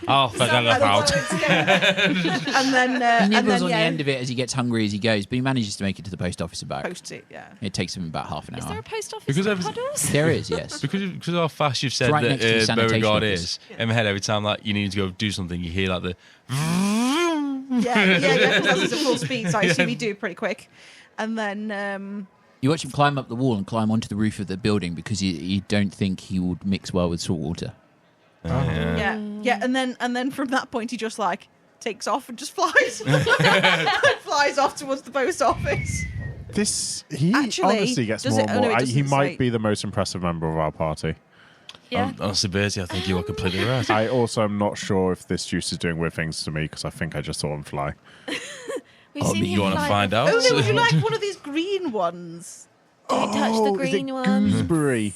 I'll forget about. And then, He and nibbles then on yeah, the end of it as he gets hungry as he goes, but he manages to make it to the post office and back. posts it, yeah. It takes him about half an Is there hour. a post office Because in every- Puddles? There is, yes. Because of how fast you've said right next to the that sanitation Beauregard office. is, in my head every time like you need to go do something, you hear like the. Yeah, because that's at full speed, so I assume he'd do it pretty quick. And then, You watch him climb up the wall and climb onto the roof of the building because you don't think he would mix well with salt water. yeah, and then from that point he just like takes off and just flies. Flies off towards the post office. He Actually, honestly gets does more it- and oh, no, more. it He doesn't might say. be the most impressive member of our party. Yeah. Honestly, Bertie, I think you are completely right. I also am not sure if this juice is doing weird things to me because I think I just saw him fly. We've seen you him want to fly find out? Oh no, would you like one of these green ones? Don't touch the is it green one. gooseberry?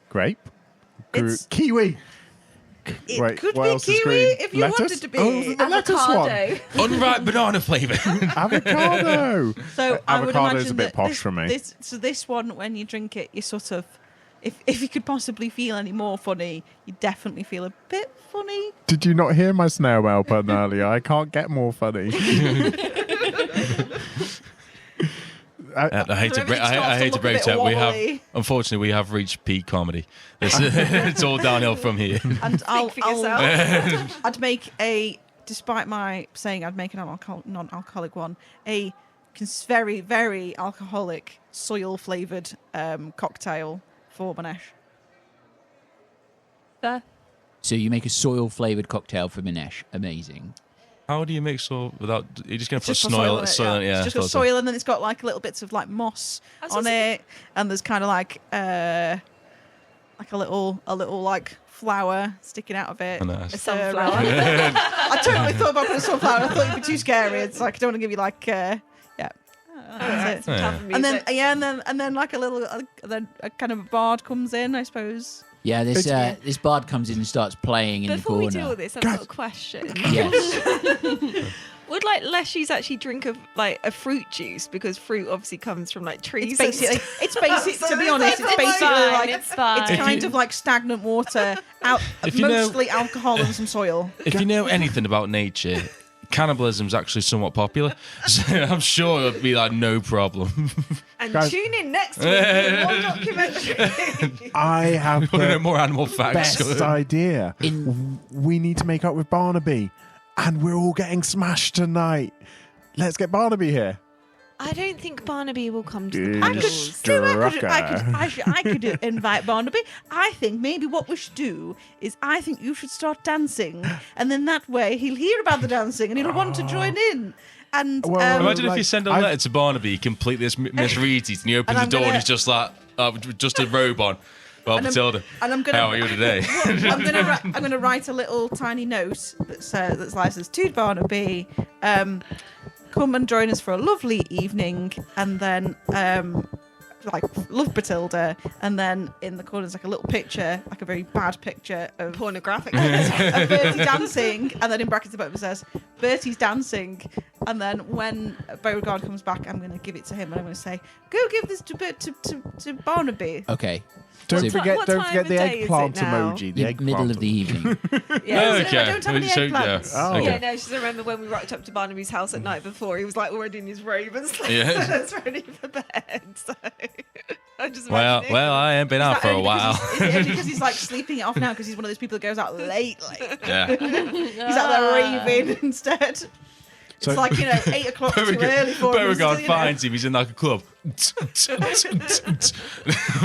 Grape? It's- Kiwi? It Wait, could what be else is kiwi green? if you Lettuce? wanted to be. Oh, the lettuce one. Avocado. Unripe banana flavour. Avocado. So I would Avocado's imagine a bit that posh this, for me. This one, when you drink it, you sort of, if you could possibly feel any more funny, you definitely feel a bit funny. Did you not hear my snail mail pun earlier? I can't get more funny. I hate to break. Everything I hate to starts to break look it. a bit We have, wobbly. unfortunately, we have reached peak comedy. It's all downhill from here. And for yourself. I'd make despite my saying I'd make an non-alcoholic one, very, very alcoholic soil-flavoured cocktail for Minesh. Fair. So you make a soil-flavored cocktail for Minesh. Amazing. How do you make soil without? You're just going to put Just got soil. in it, Soil, yeah. It's just got thought so. soil, and then it's got like little bits of like moss on it, and there's kind of like a little like flower sticking out of it. Oh, nice. A sunflower. I totally thought about putting a sunflower. I thought it'd be too scary. It's like I don't want to give you like yeah. That's it. Yeah. And then like then a kind of a bard comes in, I suppose. Yeah, this bard comes in and starts playing in Before we the do all corner. this, I've got a question. Yes. Would like Leshies actually drink a fruit juice because fruit obviously comes from like trees? It's basic. To be honest, it's basically fine, like it's fine. it's kind of like stagnant water, If you know- mostly alcohol and some soil. If you know anything about nature, cannibalism is actually somewhat popular. So I'm sure it'd be like no problem. And Guys- tune in next week for one documentary. I have Want to know the more animal facts? best idea. We need to make up with Barnaby, and we're all getting smashed tonight. Let's get Barnaby here. I don't think Barnaby will come to the Good. paddles. I could invite Barnaby. I think maybe what we should do is I think you should start dancing, and then that way he'll hear about the dancing and he'll want to join in. And Well, Imagine if you like, send a I've- letter to Barnaby, he completely misreads it, and he opens And the I'm door and gonna- he's just like, just a robe on. Well, And I'm- Bethilde, and I'm gonna- how are you today? I'm gonna write a little tiny note that says to Barnaby, come and join us for a lovely evening, and then like love Bethilde, and then in the corner there's like a little picture, like a very bad picture of Pornographic. of Bertie dancing, and then in brackets the bottom it says Bertie's dancing, and then when Beauregard comes back, I'm going to give it to him, and I'm going to say, go give this to Barnaby. Okay. Don't So- forget, what don't time forget of the day is it eggplant now? emoji. The The eggplant middle of the evening. Yeah, Okay. so I don't have any So, yeah. eggplants. Oh. Yeah, no, just remember when we rocked up to Barnaby's house at night before, he was like already in his robe and stuff. Yeah. That's ready for bed. So I just Well, imagining- I ain't been out for a while. Is it only because he's like sleeping it off now because he's one of those people that goes out late? Yeah. He's out there raving instead. It's So- like, 8 o'clock too early for him. Beauregard He's still, finds him. He's in like a club.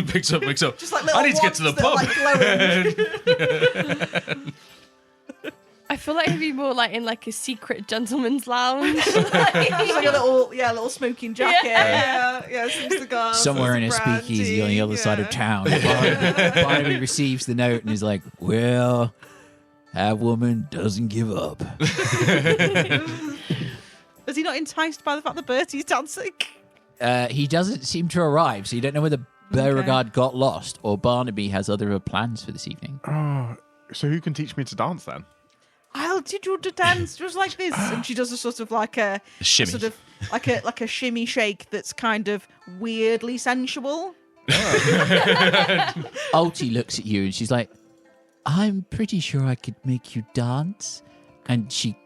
picks up. just like little I need to get to the wands that are, pub. like, glowing. I feel like he'd be more like in like a secret gentleman's lounge. Just like a little smoking jacket. Yeah, some cigars. Somewhere in a some brandy, speakeasy on the other side of yeah. town. Barnaby receives the note and is like, well, that woman doesn't give up. Is he not enticed by the fact that Bertie's dancing? He doesn't seem to arrive, so you don't know whether Beauregard got lost or Barnaby has other plans for this evening. Oh, so who can teach me to dance then? I'll teach you to dance just like this. And she does a sort of like a shimmy. sort of like a shimmy shake that's kind of weirdly sensual. Ulti looks at you and she's like, I'm pretty sure I could make you dance. And she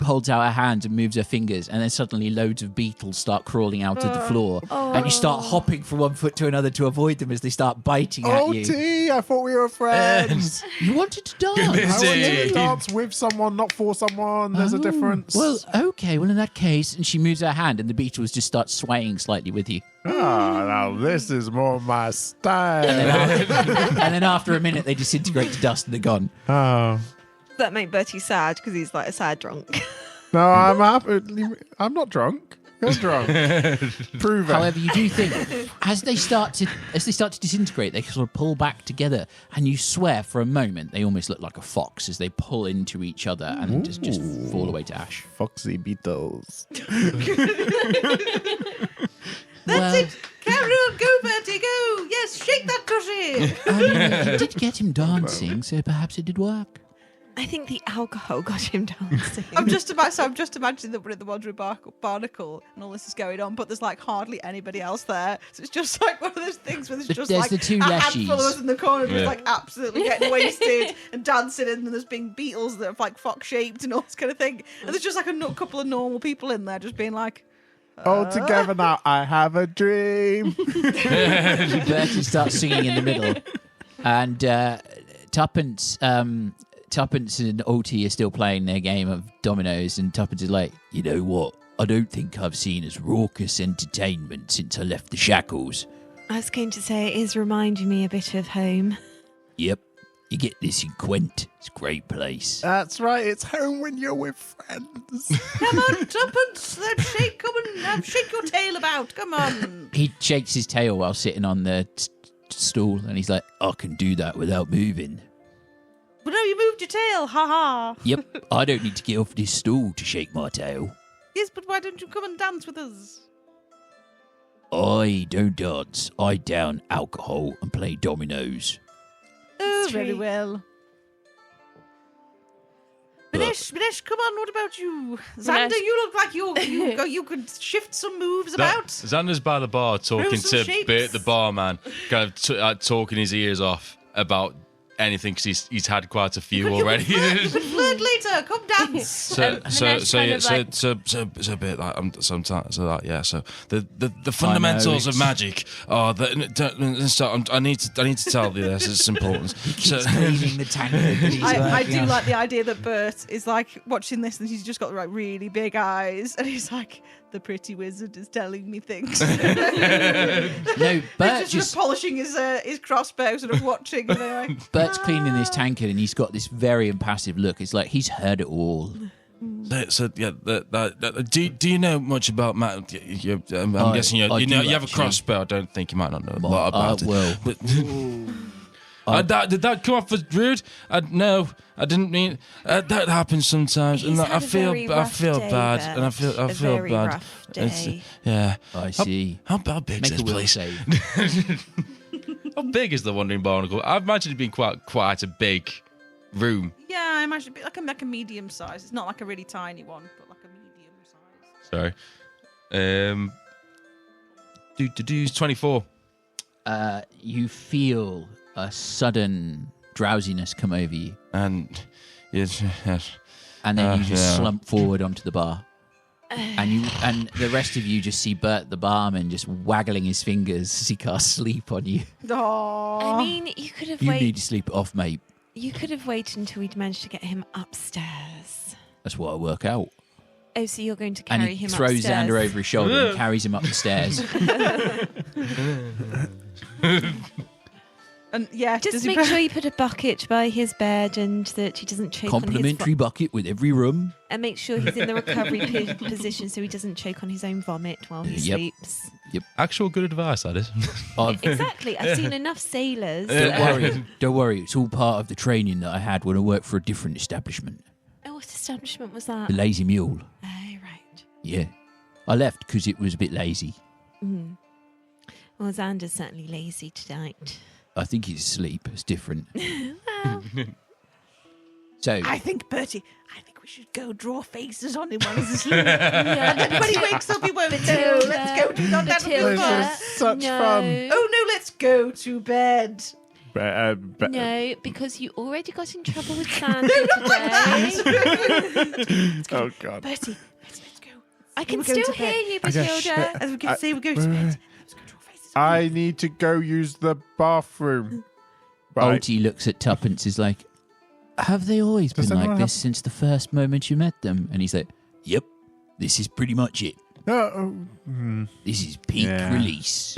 holds out her hand and moves her fingers, and then suddenly loads of beetles start crawling out of the floor. And you start hopping from one foot to another to avoid them as they start biting at Oh, you. T, I thought we were friends. You wanted to dance. I want T. to dance with someone, not for someone. There's a Oh, difference. Well, okay. Well, in that case, and she moves her hand, and the beetles just start swaying slightly with you. now this is more my style. And then after a minute, they disintegrate to dust and they're gone. Oh. that make Bertie sad because he's like a sad drunk? No, I'm happy. I'm not drunk. You're drunk. Prove it. However, you do think as they start to disintegrate, they sort of pull back together, and you swear for a moment they almost look like a fox as they pull into each other and just fall away to ash. Foxy Beatles. That's it. Carry on, go, Bertie, go. Yes, shake that cushy. It did get him dancing, so perhaps it did work. I think the alcohol got him dancing. I'm just imagining that we're at the Wandering Barnacle and all this is going on, but there's like hardly anybody else there. So it's just like one of those things where there's There's like the two a handful leshies. of us in the corner just like absolutely getting wasted and dancing, and then there's being beetles that are like fox shaped and all this kind of thing. And there's just like a couple of normal people in there just being like, All together now, I have a dream. Bertie starts singing in the middle, and Tuppence and Alti are still playing their game of dominoes, and Tuppence is like, you know what? I don't think I've seen as raucous entertainment since I left the shackles. I was going to say, it is reminding me a bit of home. Yep, you get this in Quent. It's a great place. That's right. It's home when you're with friends. come on, Tuppence, shake your tail about. Come on. He shakes his tail while sitting on the stool, and he's like, I can do that without moving. But no, you moved your tail. Ha ha. Yep, I don't need to get off this stool to shake my tail. Yes, but why don't you come and dance with us? I don't dance. I down alcohol and play dominoes. Oh, It's very true. well. But- Minesh, come on. What about you, Xander? Minesh. You look like you could shift some moves That- about. Xander's by the bar talking some to shapes. Bert the barman, kind of talking his ears off about anything because he's had quite a few already. You can flirt later. Come dance. So Bert, like sometimes yeah. So the fundamentals of magic are that. I need to tell you this. It's important. So, Cleaning the tank. that he's I working do on. like the idea that Bert is like watching this and he's just got like really big eyes and he's like, the pretty wizard is telling me things. No, Bert He's just polishing his crossbow, sort of watching. And they're like, Bert's cleaning this tankard, and he's got this very impassive look. It's like he's heard it all. So yeah, do you know much about magic? I'm guessing I you do have a actually. crossbow. I don't think you might not know a lot about it. Well, But did that come off as rude? No, I didn't mean. That happens sometimes, He's and had I a feel very rough day, bad, Bert. and I feel A very bad. rough It's- day. yeah. I see. How big is Make this a will place? save. How big is the Wandering Barnacle? I imagine it being quite a big room. yeah, I imagine it'd be like a medium size. It's not like a really tiny one, but like a medium size. Sorry. 24. You feel a sudden drowsiness come over you, And yes. and then you just Yeah. slump forward onto the bar. And the rest of you just see Bert the barman just waggling his fingers as he casts sleep on you. Aww. I mean, you could have You waited. need to sleep it off, mate. You could have waited until we'd managed to get him upstairs. That's what I work out. Oh, so you're going to And carry he him throws upstairs? Xander over his shoulder and carries him up the stairs. And yeah, Just does he make put- sure you put a bucket by his bed and that he doesn't choke on his Complimentary bucket with every room. and make sure he's in the recovery position so he doesn't choke on his own vomit while he Yep. sleeps. Actual good advice, that is. Exactly. I've seen enough sailors. Don't worry. It's all part of the training that I had when I worked for a different establishment. Oh, what establishment was that? The Lazy Mule. Oh, right. Yeah. I left because it was a bit lazy. Mm. Well, Xander's certainly lazy tonight. I think he's asleep. It's different. Well, So, I think Bertie, we should go draw faces on him while he's asleep. yeah, When he wakes up, he won't know. Let's go do that. That'll be Bethilde, fun. This is such no. fun. Oh no, let's go to bed. No, because you already got in trouble with Xander today. Oh God. Bertie, let's go. I can We're going still to bed. hear you, I guess- Bethilde. As we can say, we're going to bed. Let's go draw faces. I need to go use the bathroom. Right. Alti looks at Tuppence, is like, have they always Does been like anyone this since the first moment you met them? And he's like, yep, this is pretty much it. This is peak Yeah. release.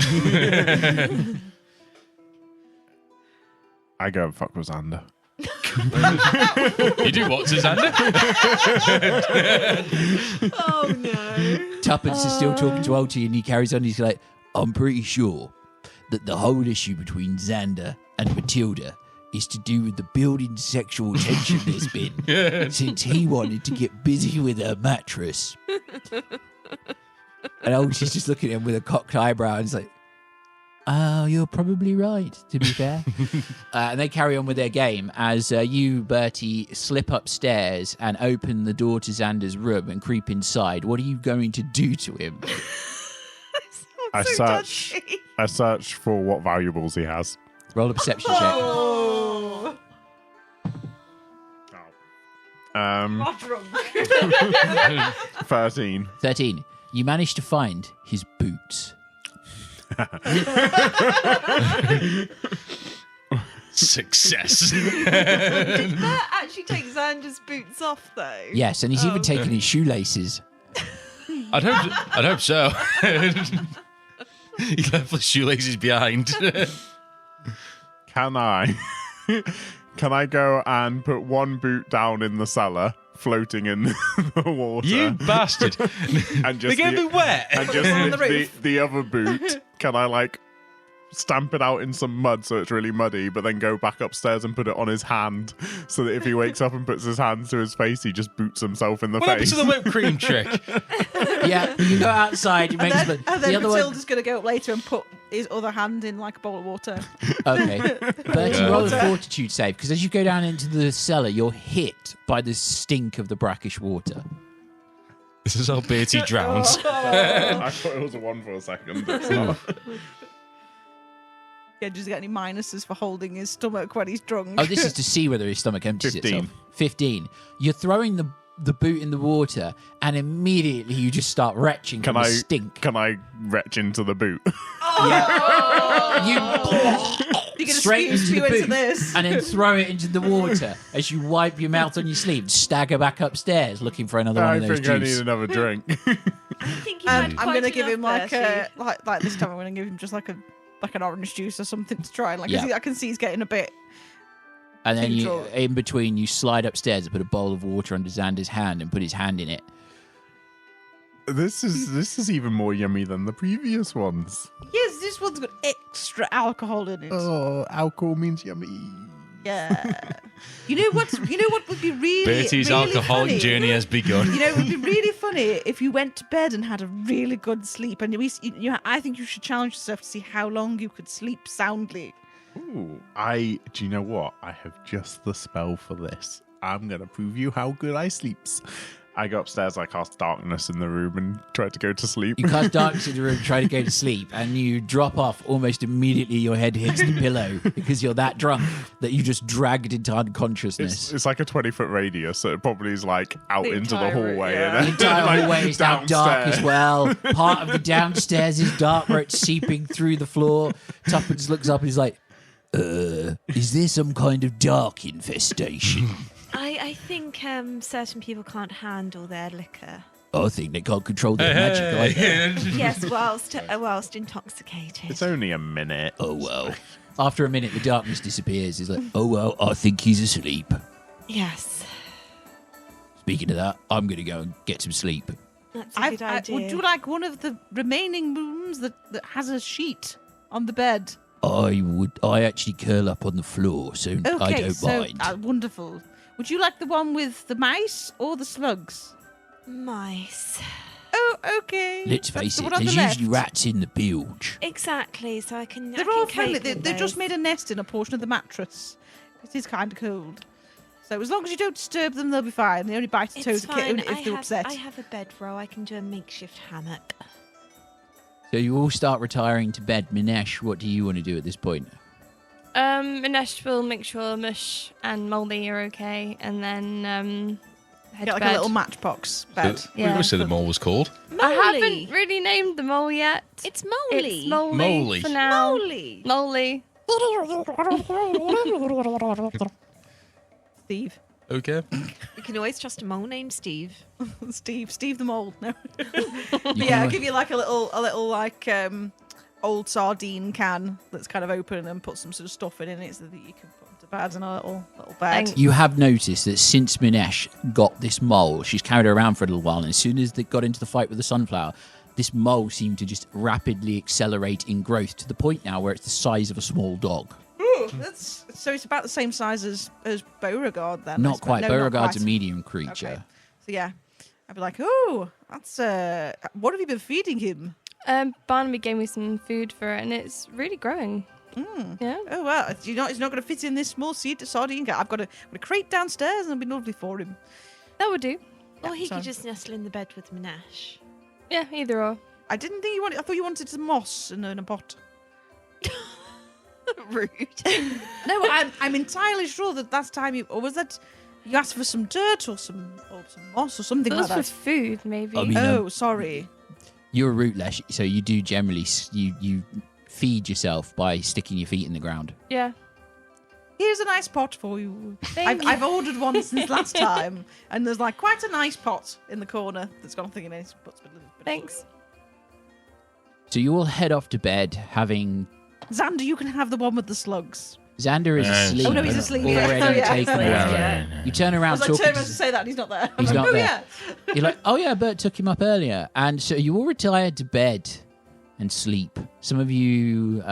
I go and fuck with Xander. You do what to Xander? Oh no. Tuppence is still talking to Alty, and he carries on. He's like, I'm pretty sure that the whole issue between Xander and Bethilde is to do with the building sexual tension there's been since he wanted to get busy with her mattress. And Alty's just looking at him with a cocked eyebrow and he's like, oh, you're probably right, to be fair. And they carry on with their game as you, Bertie, slip upstairs and open the door to Xander's room and creep inside. What are you going to do to him? I search for what valuables he has. Roll a perception check. Oh. 13. 13. You manage to find his boots. Success. Did Bert actually take Xander's boots off, though? Yes, and he's even taken his shoelaces. I'd hope so. He left the shoelaces behind. Can I go and put one boot down in the cellar, floating in the water? You bastard. And just They're going to be wet. And just the other boot, can I stamp it out in some mud so it's really muddy, but then go back upstairs and put it on his hand so that if he wakes up and puts his hands to his face, he just boots himself in the What happened face? to the whipped cream trick? Yeah, you go outside. And then Bethilde's going to go up later and put his other hand in a bowl of water. Okay. Bertie, roll a fortitude save, because as you go down into the cellar, you're hit by the stink of the brackish water. This is how Bertie drowns. I thought it was a 1 for a second. It's not. Yeah, does he get any minuses for holding his stomach when he's drunk? Oh, this is to see whether his stomach empties 15. itself. 15. You're throwing the boot in the water, and immediately you just start retching from the stink. Can I retch into the boot? You You're going straight to into spew the into boot this. and then throw it into the water as you wipe your mouth on your sleeve, stagger back upstairs looking for another one I of those think I juice. need another drink. I think you had I'm going to give him Bertie. this time I'm going to give him just like an orange juice or something to try. Yeah. I can see he's getting a bit. And then Control. in between, you slide upstairs and put a bowl of water under Xander's hand and put his hand in it. This is even more yummy than the previous ones. Yes, this one's got extra alcohol in it. Oh, alcohol means yummy. Yeah. You know what would be really Bertie's really alcoholic funny? journey has begun. You know, it would be really funny if you went to bed and had a really good sleep. And I think you should challenge yourself to see how long you could sleep soundly. Ooh, do you know what? I have just the spell for this. I'm going to prove you how good I sleeps. I go upstairs, I cast darkness in the room and try to go to sleep. You cast darkness in the room, try to go to sleep, and you drop off almost immediately. Your head hits the pillow because you're that drunk that you just dragged into unconsciousness. It's like a 20-foot radius, so it probably is out The into the entire room, hallway. yeah. And The then, entire hallway is now dark downstairs. as well. Part of the downstairs is dark where it's seeping through the floor. Tuppence looks up and he's like, is there some kind of dark infestation? I think certain people can't handle their liquor. I think they can't control their magic either. Yes, whilst intoxicated. It's only a minute. Oh, well. After a minute, the darkness disappears. He's like, oh, well, I think he's asleep. Yes, Speaking of that, I'm going to go and get some sleep. that's a good idea. Would you like one of the remaining rooms that has a sheet on the bed? I actually curl up on the floor, so I don't mind. Wonderful. Would you like the one with the mice or the slugs? Mice. Oh, okay. Let's That's face the it, one on there's the usually left. rats in the bilge. Exactly, so I can. They're I all can friendly. cope with They've just those. made a nest in a portion of the mattress. It is kind of cold. So as long as you don't disturb them, they'll be fine. They only bite the toes It's fine. if they're upset. I have a bedroll. I can do a makeshift hammock. So you all start retiring to bed. Minesh, what do you want to do at this point? Minesh will make sure Mush and Molly are okay, and then head Get to like bed. a little matchbox bed. We must say the mole was called. I haven't really named the mole yet. It's Molly. It's Molly, Molly. for now. Molly. Molly. Steve. Okay. You can always trust a mole named Steve. Steve the mole. No. You Yeah, can- I'll give you like a little old sardine can that's kind of open and put some sort of stuff in it so that you can put them to bed in a little bed. Thanks. You have noticed that since Minesh got this mole, she's carried her around for a little while, and as soon as they got into the fight with the sunflower, this mole seemed to just rapidly accelerate in growth to the point now where it's the size of a small dog. Ooh, so it's about the same size as Beauregard then. Not quite. No, Beauregard's not a medium creature. Okay. So yeah, I'd be like, oh, that's what have you been feeding him? Barnaby gave me some food for it, and it's really growing. Yeah. Oh well, it's not going to fit in this small sardine can. I've got a crate downstairs, and it'll be lovely for him. That would do. Or he so- could just nestle in the bed with Minesh. Yeah, either or. I didn't think you wanted. I thought you wanted some moss in a pot. Rude. No, I'm entirely sure that last time you, or was that you asked for some dirt or some moss or something That like was that. for food, maybe. I mean, Oh, sorry. You're a rootless, so you do generally you feed yourself by sticking your feet in the ground. Yeah. Here's a nice pot for you. Thank I've ordered one since last time, and there's like quite a nice pot in the corner that's got nothing in it. But Thanks. So you all head off to bed, having Xander, you can have the one with the slugs. Xander is Yes. asleep. Oh, no, he's asleep. Already Oh, yeah. taken Sorry. away. Yeah. You turn I around was like, talking turn to around to say that, and he's not there. He's I'm like, not oh, there. yeah. You're like, oh yeah, Bert took him up earlier. And so you all retired to bed and sleep. Some of you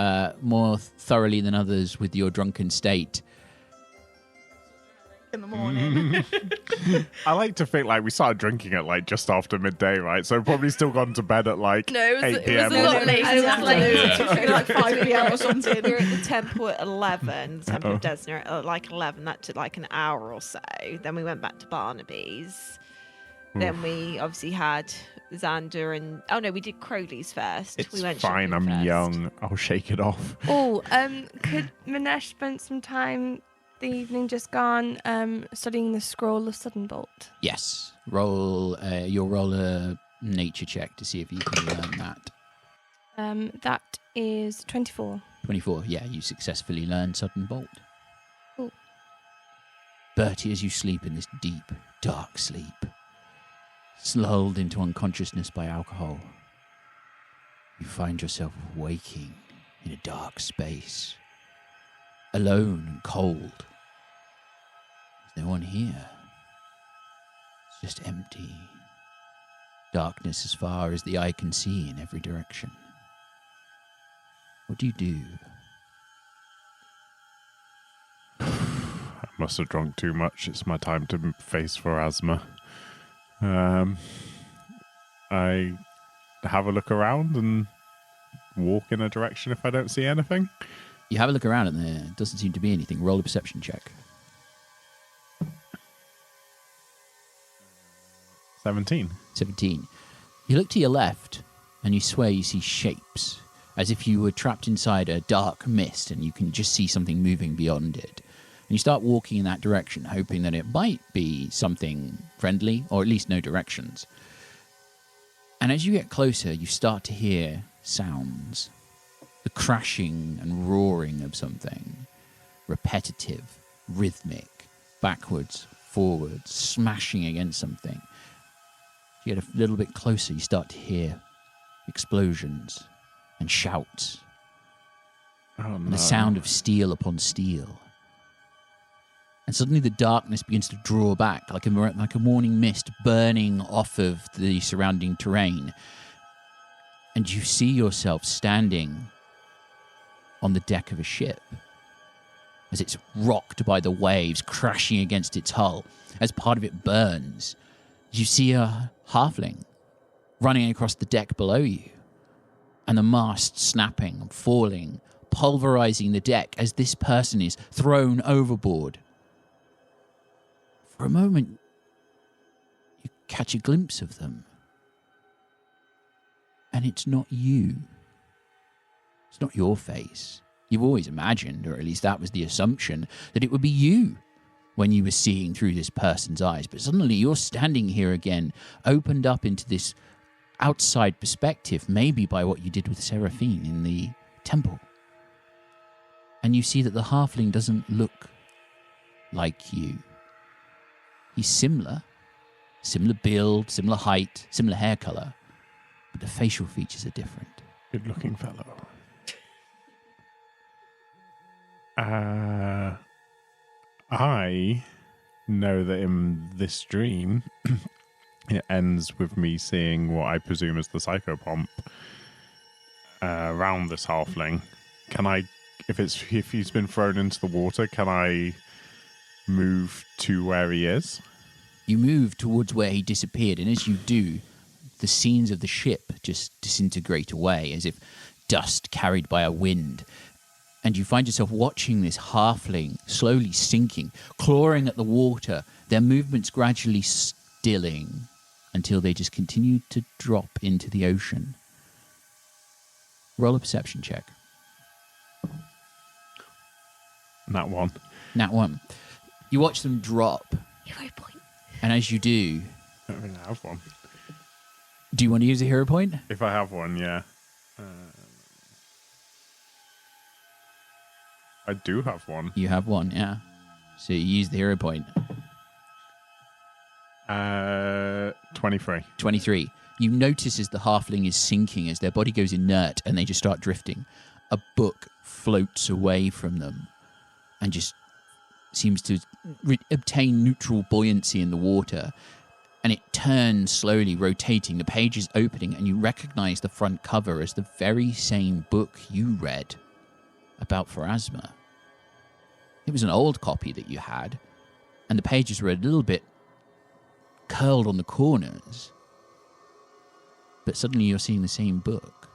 more thoroughly than others with your drunken state. In the morning. I like to think like we started drinking at like just after midday, right? So probably still gone to bed at like No, it was 8 p.m. a lot later. And it was like 5 p.m. or something. We were at the temple at 11, the temple Oh. of Desna at like 11. That took like an hour or so. Then we went back to Barnaby's. Then we obviously had Xander and... Oh, no, we did Crowley's first. It's we went fine, shopping I'm first. young. I'll shake it off. Oh, could Minesh spend some time the evening just gone studying the scroll of sudden bolt? Yes. You'll roll a nature check to see if you can learn that. That is 24. 24. Yeah, you successfully learn sudden bolt. Cool. Bertie, as you sleep in this deep, dark sleep, lulled into unconsciousness by alcohol, you find yourself waking in a dark space, alone and cold. There's no one here. It's just empty. Darkness as far as the eye can see in every direction. What do you do? I must have drunk too much. It's my time to face for asthma. I have a look around and walk in a direction if I don't see anything. You have a look around and there doesn't seem to be anything. Roll a perception check. 17. 17. You look to your left and you swear you see shapes, as if you were trapped inside a dark mist and you can just see something moving beyond it. And you start walking in that direction, hoping that it might be something friendly, or at least no directions. And as you get closer, you start to hear sounds. The crashing and roaring of something. Repetitive, rhythmic, backwards, forwards, smashing against something. You get a little bit closer, you start to hear explosions and shouts. Oh, no. And the sound of steel upon steel. And suddenly the darkness begins to draw back like a morning mist burning off of the surrounding terrain. And you see yourself standing on the deck of a ship as it's rocked by the waves crashing against its hull. As part of it burns, you see a halfling running across the deck below you. And the mast snapping and falling, pulverizing the deck as this person is thrown overboard. For a moment, you catch a glimpse of them. And it's not you. It's not your face. You've always imagined, or at least that was the assumption, that it would be you when you were seeing through this person's eyes. But suddenly you're standing here again, opened up into this outside perspective, maybe by what you did with Seraphine in the temple. And you see that the halfling doesn't look like you. He's similar build, similar height, similar hair color, but the facial features are different. Good looking fellow. I know that in this dream, it ends with me seeing what I presume is the psychopomp around this halfling. Can I, if he's been thrown into the water, can I move to where he is? You move towards where he disappeared, and as you do, the scenes of the ship just disintegrate away as if dust carried by a wind. And you find yourself watching this halfling slowly sinking, clawing at the water, their movements gradually stilling until they just continue to drop into the ocean. Roll a perception check. Nat 1. Nat 1. You watch them drop, Hero point. and as you do, I don't think I have one. do you want to use a hero point? If I have one, yeah. I do have one. You have one, yeah. So you use the hero point. 23. 23. You notice as the halfling is sinking, as their body goes inert and they just start drifting, a book floats away from them and just seems to obtain neutral buoyancy in the water. And it turns slowly, rotating, the page is opening, and you recognize the front cover as the very same book you read about Pharasma. It was an old copy that you had, and the pages were a little bit curled on the corners. But suddenly you're seeing the same book.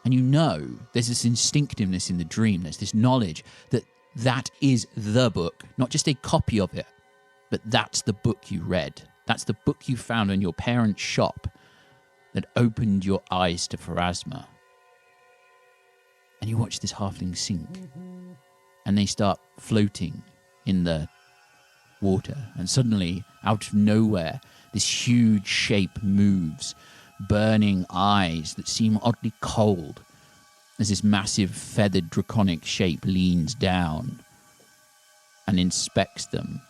And you know there's this instinctiveness in the dream, there's this knowledge that that is the book, not just a copy of it, but that's the book you read. That's the book you found in your parents' shop that opened your eyes to Pharasma. And you watch this halfling sink. And they start floating in the water. And suddenly, out of nowhere, this huge shape moves, burning eyes that seem oddly cold as this massive feathered draconic shape leans down and inspects them,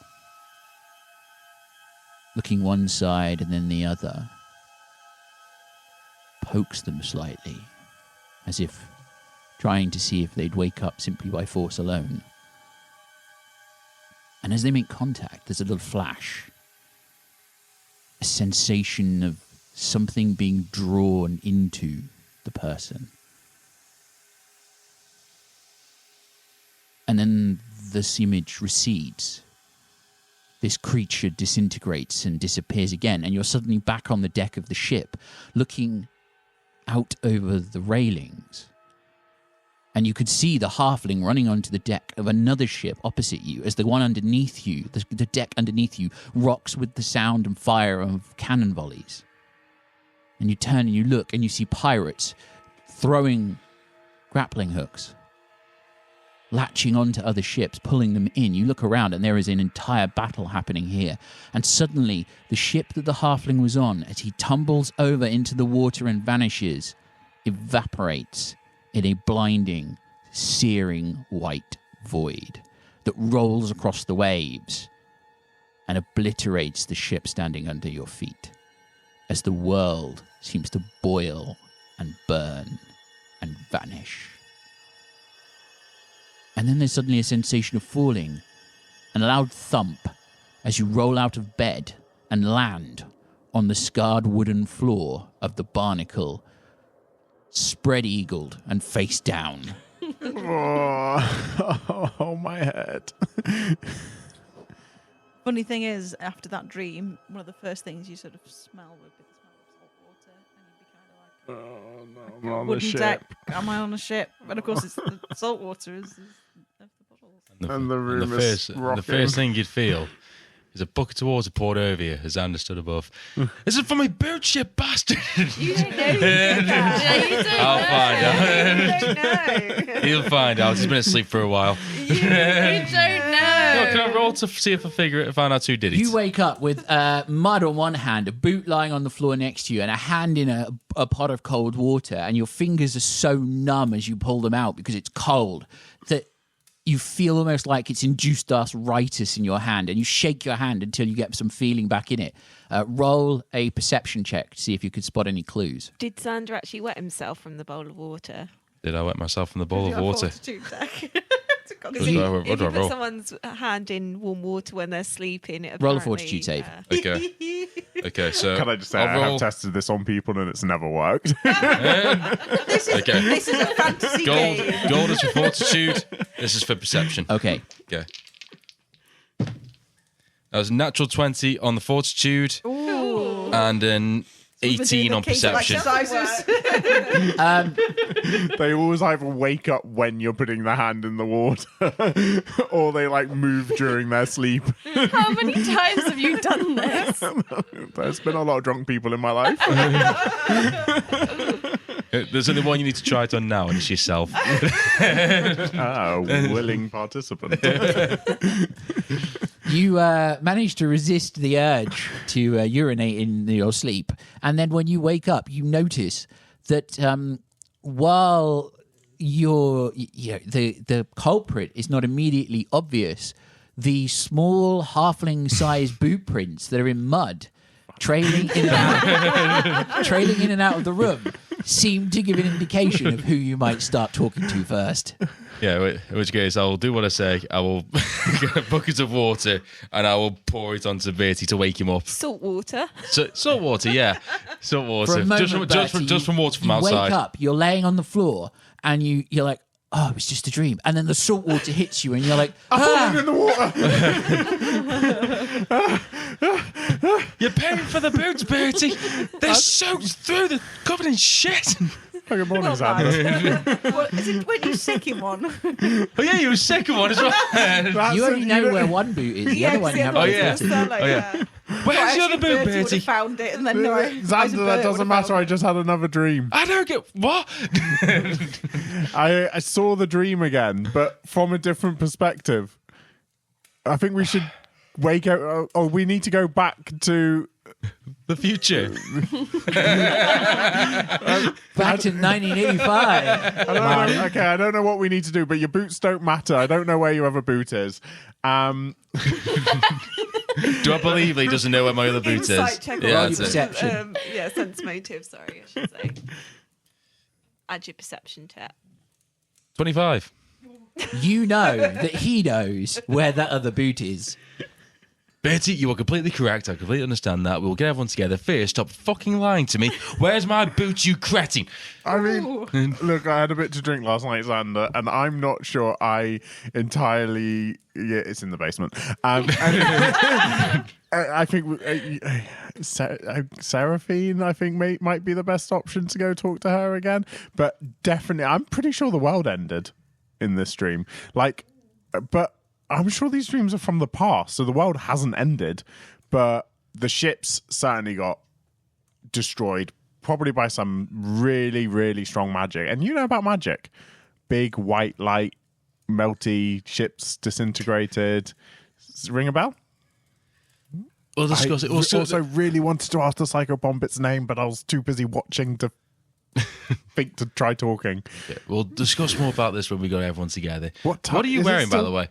looking one side and then the other, pokes them slightly, as if trying to see if they'd wake up simply by force alone. And as they make contact, there's a little flash, a sensation of something being drawn into the person. And then this image recedes. This creature disintegrates and disappears again, and you're suddenly back on the deck of the ship, looking out over the railings. And you could see the halfling running onto the deck of another ship opposite you, as the one underneath you, the deck underneath you, rocks with the sound and fire of cannon volleys. And you turn and you look, and you see pirates throwing grappling hooks, latching onto other ships, pulling them in. You look around and there is an entire battle happening here. And suddenly, the ship that the halfling was on, as he tumbles over into the water and vanishes, evaporates in a blinding, searing white void that rolls across the waves and obliterates the ship standing under your feet as the world seems to boil and burn and vanish. And then there's suddenly a sensation of falling, and a loud thump as you roll out of bed and land on the scarred wooden floor of the barnacle, spread-eagled and face down. Oh, my head. Funny thing is, after that dream, one of the first things you sort of smell would be the smell of salt water, and you'd be kind of like, Oh, no, I'm on the wooden ship. deck, am I on a ship? And of course, it's the salt water is the bottles. And the room is rocking. The first thing you'd feel is a bucket of water poured over you as Xander stood above. This is for my boat ship, bastard! You don't know you did that. I'll find out. You don't know. He'll find out. He's been asleep for a while. You don't know. Can I roll to see if I figure it, find out who did it? You wake up with mud on one hand, a boot lying on the floor next to you, and a hand in a pot of cold water, and your fingers are so numb as you pull them out because it's cold that you feel almost like it's induced arthritis in your hand, and you shake your hand until you get some feeling back in it. Roll a perception check to see if you could spot any clues. Did Xander actually wet himself from the bowl of water? Did I wet myself in the bowl of water? Fortitude deck. Because if you put someone's hand in warm water when they're sleeping, roll a fortitude save. Okay, so can I just say I have tested this on people and it's never worked. This is a fantasy game. Gold is for fortitude. This is for perception. Okay. That was a natural 20 on the fortitude. Ooh. And an 18 on perception. They always either wake up when you're putting the hand in the water or they like move during their sleep. How many times have you done this? There's been a lot of drunk people in my life. There's only one you need to try it on now, and it's yourself. Willing participant. You managed to resist the urge to urinate in your sleep, and then when you wake up, you notice that while the culprit is not immediately obvious, the small halfling-sized boot prints that are in mud, trailing in and out of the room, seem to give an indication of who you might start talking to first. Yeah, in which case I will do what I say. I will get a bucket of water and I will pour it onto Bertie to wake him up. Salt water. Salt water, yeah. Salt water. For a moment, just from water from you outside. Wake up, you're laying on the floor and you're like, oh, it was just a dream. And then the salt water hits you and you're like, I'm falling in the water. You're paying for the boots, Bertie. They're soaked through. They're covered in shit. Good morning, Xander. What, is it when you sick in one? Oh yeah, you were sick of one as well. you already know where one boot is. The other one you haven't. Where's the other boot, Bertie? Found it and then Xander, that doesn't matter. I just had another dream. I don't get what. I saw the dream again, but from a different perspective. I think we should wake up. We need to go back to the future. Back to 1985. I don't know what we need to do, but your boots don't matter. I don't know where your other boot is. Do I believe he doesn't know where my other boot is? Check yeah, your perception. Sense motive, sorry, I should say. Add your perception to it. 25. You know that he knows where that other boot is. Bertie, you are completely correct. I completely understand that. We'll get everyone together. First, stop fucking lying to me. Where's my boot, you cretin? I mean, look, I had a bit to drink last night, Xander, and I'm not sure I entirely... Yeah, it's in the basement. I think Seraphine, I think, might be the best option to go talk to her again. But definitely, I'm pretty sure the world ended in this stream. But I'm sure these dreams are from the past, so the world hasn't ended. But the ships certainly got destroyed, probably by some really, really strong magic. And you know about magic. Big white light, melty ships disintegrated. Ring a bell? We'll discuss it. I also really wanted to ask the Psycho Bombit's name, but I was too busy watching to think to try talking. Yeah, we'll discuss more about this when we got everyone together. What are you wearing, by the way?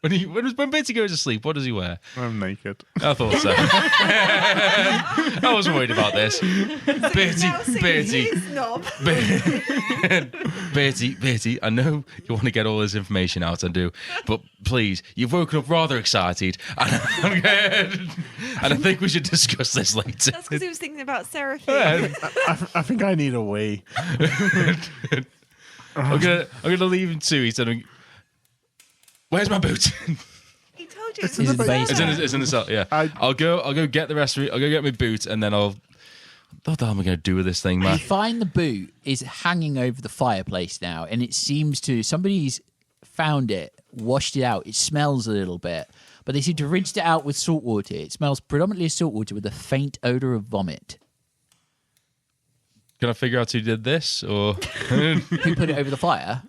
When Bertie goes to sleep, what does he wear? I'm naked. I thought so. I wasn't worried about this. Bertie, I know you want to get all this information out and do, but please, you've woken up rather excited, and I think we should discuss this later. That's because he was thinking about Seraphine. I think I need a wee. I'm gonna leave him too. He said, "Where's my boot?" He told you it's in the basement. It's in the cell. Yeah, I'll go get the rest of it. I'll go get my boot, and then what the hell am I going to do with this thing, man? You find the boot is hanging over the fireplace now, and it seems to somebody's found it, washed it out. It smells a little bit, but they seem to rinsed it out with salt water. It smells predominantly of salt water with a faint odor of vomit. Can I figure out who did this, or who put it over the fire?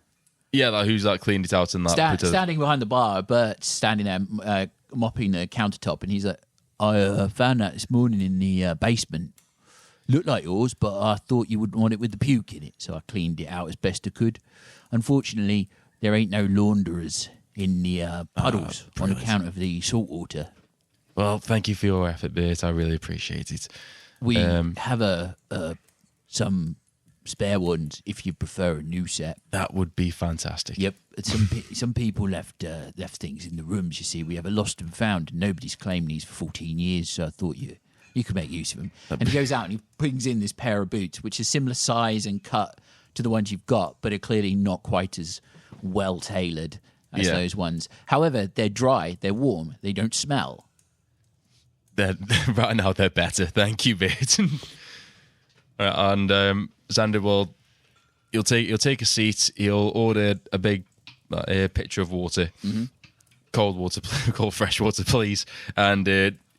Yeah, who's cleaned it out and that. Standing behind the bar, Bert's standing there mopping the countertop, and he's like, I found that this morning in the basement. Looked like yours, but I thought you wouldn't want it with the puke in it, so I cleaned it out as best I could. Unfortunately, there ain't no launderers in the puddles on account of the salt water. Well, thank you for your effort, Bert. I really appreciate it. We have some spare ones if you prefer a new set. That would be fantastic. Yep. Some people left things in the rooms. You see, we have a lost and found, and nobody's claimed these for 14 years. So I thought you could make use of them. And he goes out and he brings in this pair of boots, which is similar size and cut to the ones you've got, but are clearly not quite as well tailored as those ones. However, they're dry, they're warm, they don't smell. Right now they're better. Thank you, Bert. And Xander he'll take a seat. He'll order a big pitcher of water, cold fresh water, please, and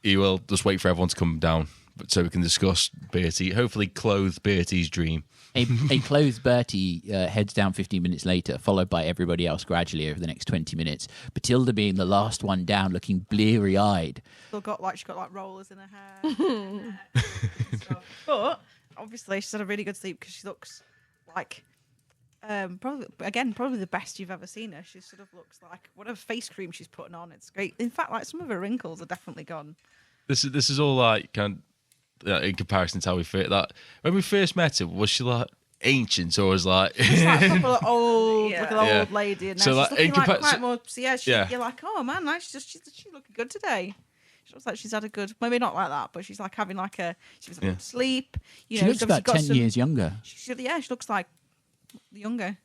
he will just wait for everyone to come down so we can discuss Bertie. Hopefully, clothe Bertie's dream. A clothed Bertie heads down 15 minutes later, followed by everybody else gradually over the next 20 minutes. Bethilde being the last one down, looking bleary-eyed. She's got rollers in her hair. But obviously she's had a really good sleep because she looks like probably the best you've ever seen her. She sort of looks like whatever face cream she's putting on. It's great. In fact, like some of her wrinkles are definitely gone. This is all like kind of. In comparison to how we fit that when we first met her, was she like ancient or was like she's like a couple of old like an old lady and now so she's looking like quite more you're like, oh man, nice, she's looking good today. She looks like she's had a good, maybe not like that, but she's like having like she was a good sleep, she looks about 10 years younger. She looks like younger.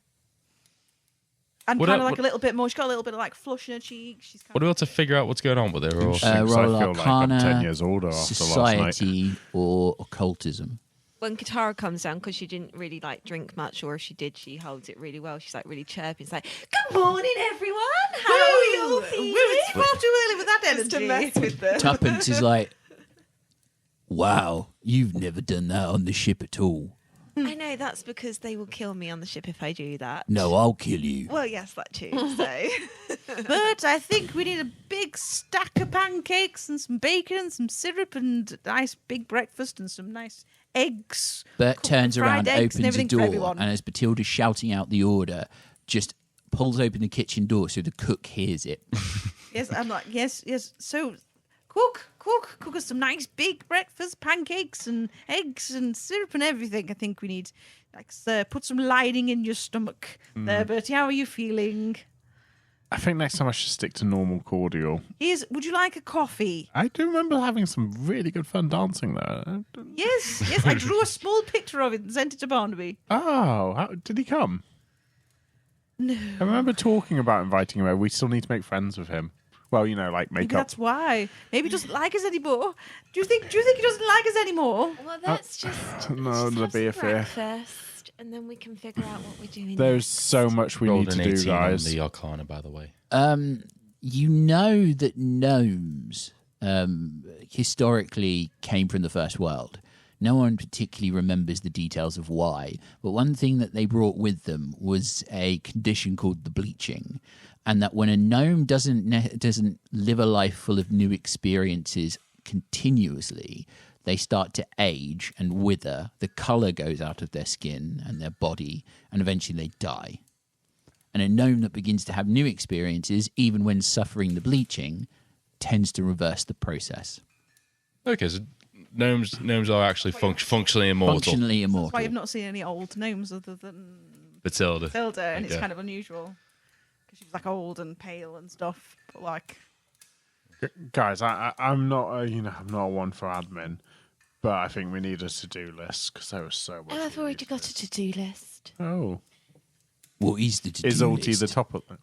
And kind of like a little bit more. She's got a little bit of like flush in her cheeks. She's what about to figure out what's going on with her? Or roll I feel Arcana, like I'm 10 years older after society, last night. or occultism. When Katarra comes down, because she didn't really like drink much, or if she did, she holds it really well. She's like really chirpy. It's like, good morning, everyone. How are you all feeling? It's far too early with that energy. To mess with them. Tuppence is like, wow, you've never done that on the ship at all. I know, that's because they will kill me on the ship if I do that. No, I'll kill you. Well, yes, that too. So, but I think we need a big stack of pancakes and some bacon and some syrup and a nice big breakfast and some nice eggs. Bert turns around, opens the door, and as Bethilde is shouting out the order, just pulls open the kitchen door so the cook hears it. Yes, I'm like, yes. So, cook us some nice big breakfast, pancakes and eggs and syrup and everything. I think we need, put some lining in your stomach there, Bertie. How are you feeling? I think next time I should stick to normal cordial. Would you like a coffee? I do remember having some really good fun dancing there. Yes. I drew a small picture of it and sent it to Barnaby. Oh, did he come? No. I remember talking about inviting him over. We still need to make friends with him. Well, make Maybe up. that's why. Maybe he doesn't like us anymore. Do you think he doesn't like us anymore? well, let's just no, let's there'll have be a some fear. breakfast, and then we can figure out what we're doing. There's next. so much we need to do, guys. The Arcana, by the way. You know that gnomes historically came from the First World. No one particularly remembers the details of why, but one thing that they brought with them was a condition called the bleaching, and that when a gnome doesn't live a life full of new experiences continuously, they start to age and wither. The colour goes out of their skin and their body, and eventually they die. And a gnome that begins to have new experiences, even when suffering the bleaching, tends to reverse the process. Okay, so gnomes are actually functionally immortal. Functionally immortal. That's why you've not seen any old gnomes other than Bethilde. and it's kind of unusual because she's like old and pale and stuff. But Guys, I'm not I'm not one for admin, but I think we need a to-do list because there was so much. Oh, I've already got a to-do list. Oh. What is the to-do Is Ulti list? the top of that?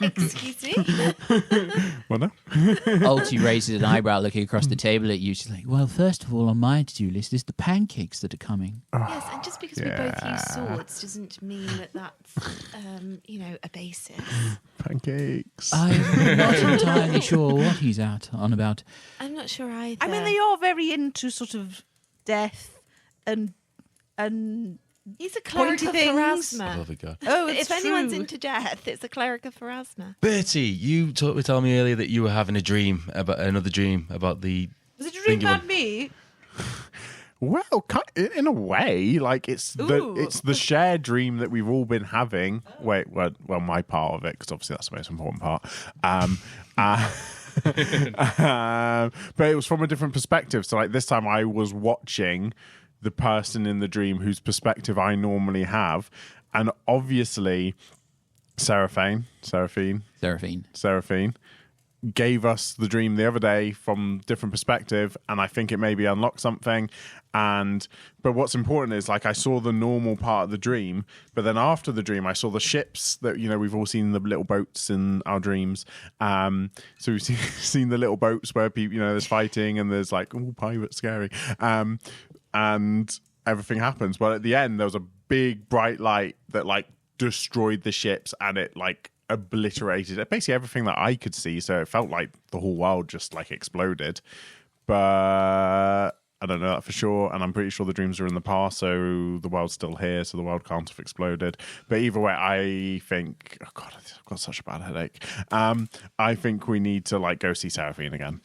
Excuse me? Well, no. Ulti raises an eyebrow looking across the table at you. She's like, well, first of all, on my to-do list is the pancakes that are coming. Yes, and just because we both use swords doesn't mean that that's, a basis. Pancakes. I'm not entirely sure what he's on about. I'm not sure either. I mean, they are very into sort of death and He's a cleric of things. Pharasma. Oh, God. oh, it's If anyone's true. into death, it's a cleric of Pharasma. Bertie, you were telling me earlier that you were having another dream about the. Was it a dream Think of about me? Well, in a way, it's the shared dream that we've all been having. Wait, well, my part of it, because obviously that's the most important part. But it was from a different perspective. So, this time I was watching the person in the dream whose perspective I normally have. And obviously, Seraphine gave us the dream the other day from different perspective, and I think it maybe unlocked something. But what's important is, like, I saw the normal part of the dream, but then after the dream I saw the ships that, you know, we've all seen the little boats in our dreams. So we've seen the little boats where people, you know, there's fighting and there's like, oh, pirates, scary, and everything happens. But at the end there was a big bright light that like destroyed the ships, and it like obliterated basically everything that I could see, so it felt like the whole world just like exploded. But I don't know that for sure, and I'm pretty sure the dreams are in the past, so the world's still here, so the world can't have exploded. But either way, I think, oh god, I've got such a bad headache. I think we need to like go see Seraphine again.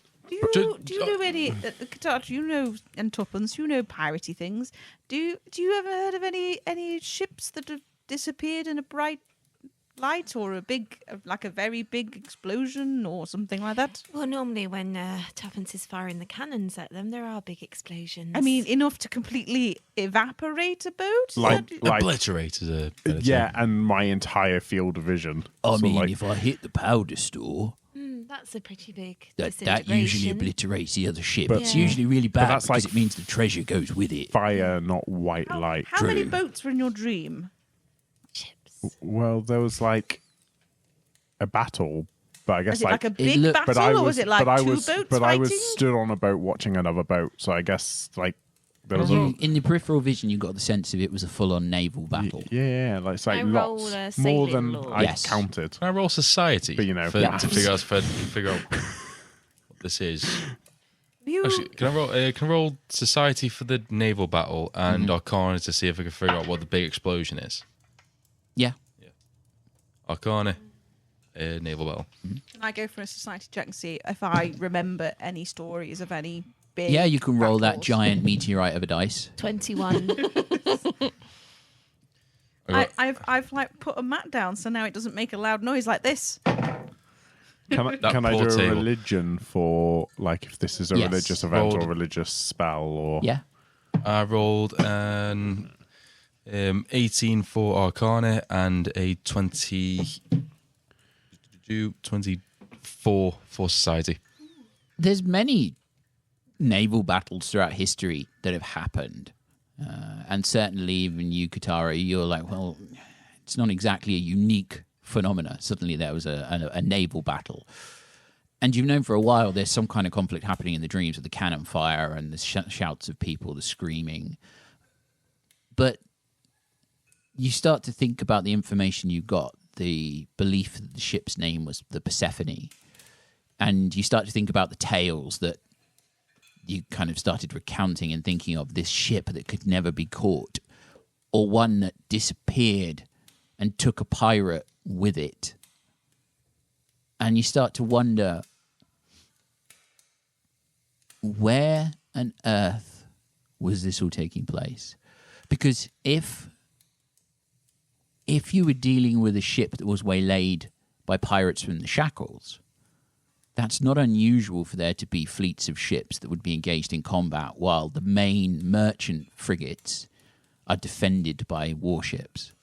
Do you know any, Katarra, you know, and Tuppence, you know piratey things. Do you ever heard of any ships that have disappeared in a bright light, or a very big explosion or something like that? Well, normally when Tuppence is firing the cannons at them, there are big explosions. I mean, enough to completely evaporate a boat? Like obliterate is a better yeah, term. and my entire field of vision. I So, mean, like, if I hit the powder store, that's a pretty big that usually obliterates the other ship. But- It's usually really bad that's because like- it means the treasure goes with it. fire, not white light. How many True. boats were in your dream? Chips. Well, there was like a battle, but I guess Was it like a big looked- battle, but I or was it like two boats but fighting? I was stood on a boat watching another boat, so I guess like there was In the peripheral vision, you got the sense of it was a full-on naval battle. yeah, like it's like I roll lots a more sailing than law. I Yes. counted. Can I roll society? But, you know, to yes. figure out what this is. You, Actually, can I roll society for the naval battle and Arcana to see if I can figure out what the big explosion is? Yeah. Arcana, naval battle. can I go for a society check and see if I remember any stories of any big Yeah, you can roll that battles? giant meteorite of a dice. 21. I've like put a mat down, so now it doesn't make a loud noise like this. Can I That do poor a table. religion for like if this is a Yes. religious event or Rolled. a religious spell or Yeah. I rolled an 18 for Arcana and a 24 for society. There's many naval battles throughout history that have happened. And certainly even you, Katarra, you're like, well, it's not exactly a unique phenomena. Suddenly there was a naval battle. And you've known for a while there's some kind of conflict happening in the dreams with the cannon fire and the shouts of people, the screaming. But you start to think about the information you got, the belief that the ship's name was the Persephone. And you start to think about the tales that you kind of started recounting and thinking of, this ship that could never be caught, or one that disappeared and took a pirate with it. And you start to wonder, where on earth was this all taking place? Because if you were dealing with a ship that was waylaid by pirates from the Shackles, that's not unusual for there to be fleets of ships that would be engaged in combat while the main merchant frigates are defended by warships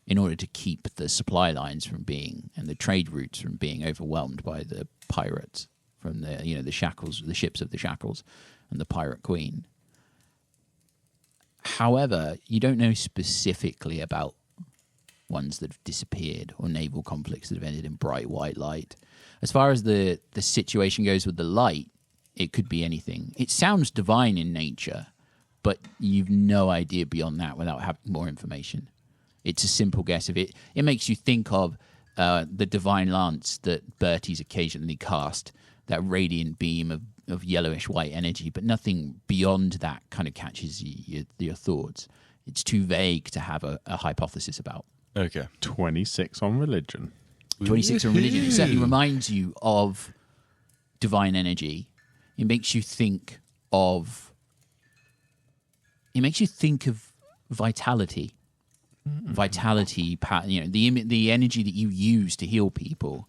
in order to keep the supply lines from being, and the trade routes from being overwhelmed by the pirates from the Shackles, the ships of the Shackles and the Pirate Queen. However, you don't know specifically about ones that have disappeared or naval conflicts that have ended in bright white light. As far as the situation goes with the light, it could be anything. It sounds divine in nature, but you've no idea beyond that without having more information. It's a simple guess of it. It makes you think of the divine lance that Bertie's occasionally cast, that radiant beam of yellowish white energy, but nothing beyond that kind of catches your thoughts. It's too vague to have a hypothesis about. Okay. 26 on religion. 26 on religion. It certainly reminds you of divine energy. It makes you think of vitality. Vitality, the energy that you use to heal people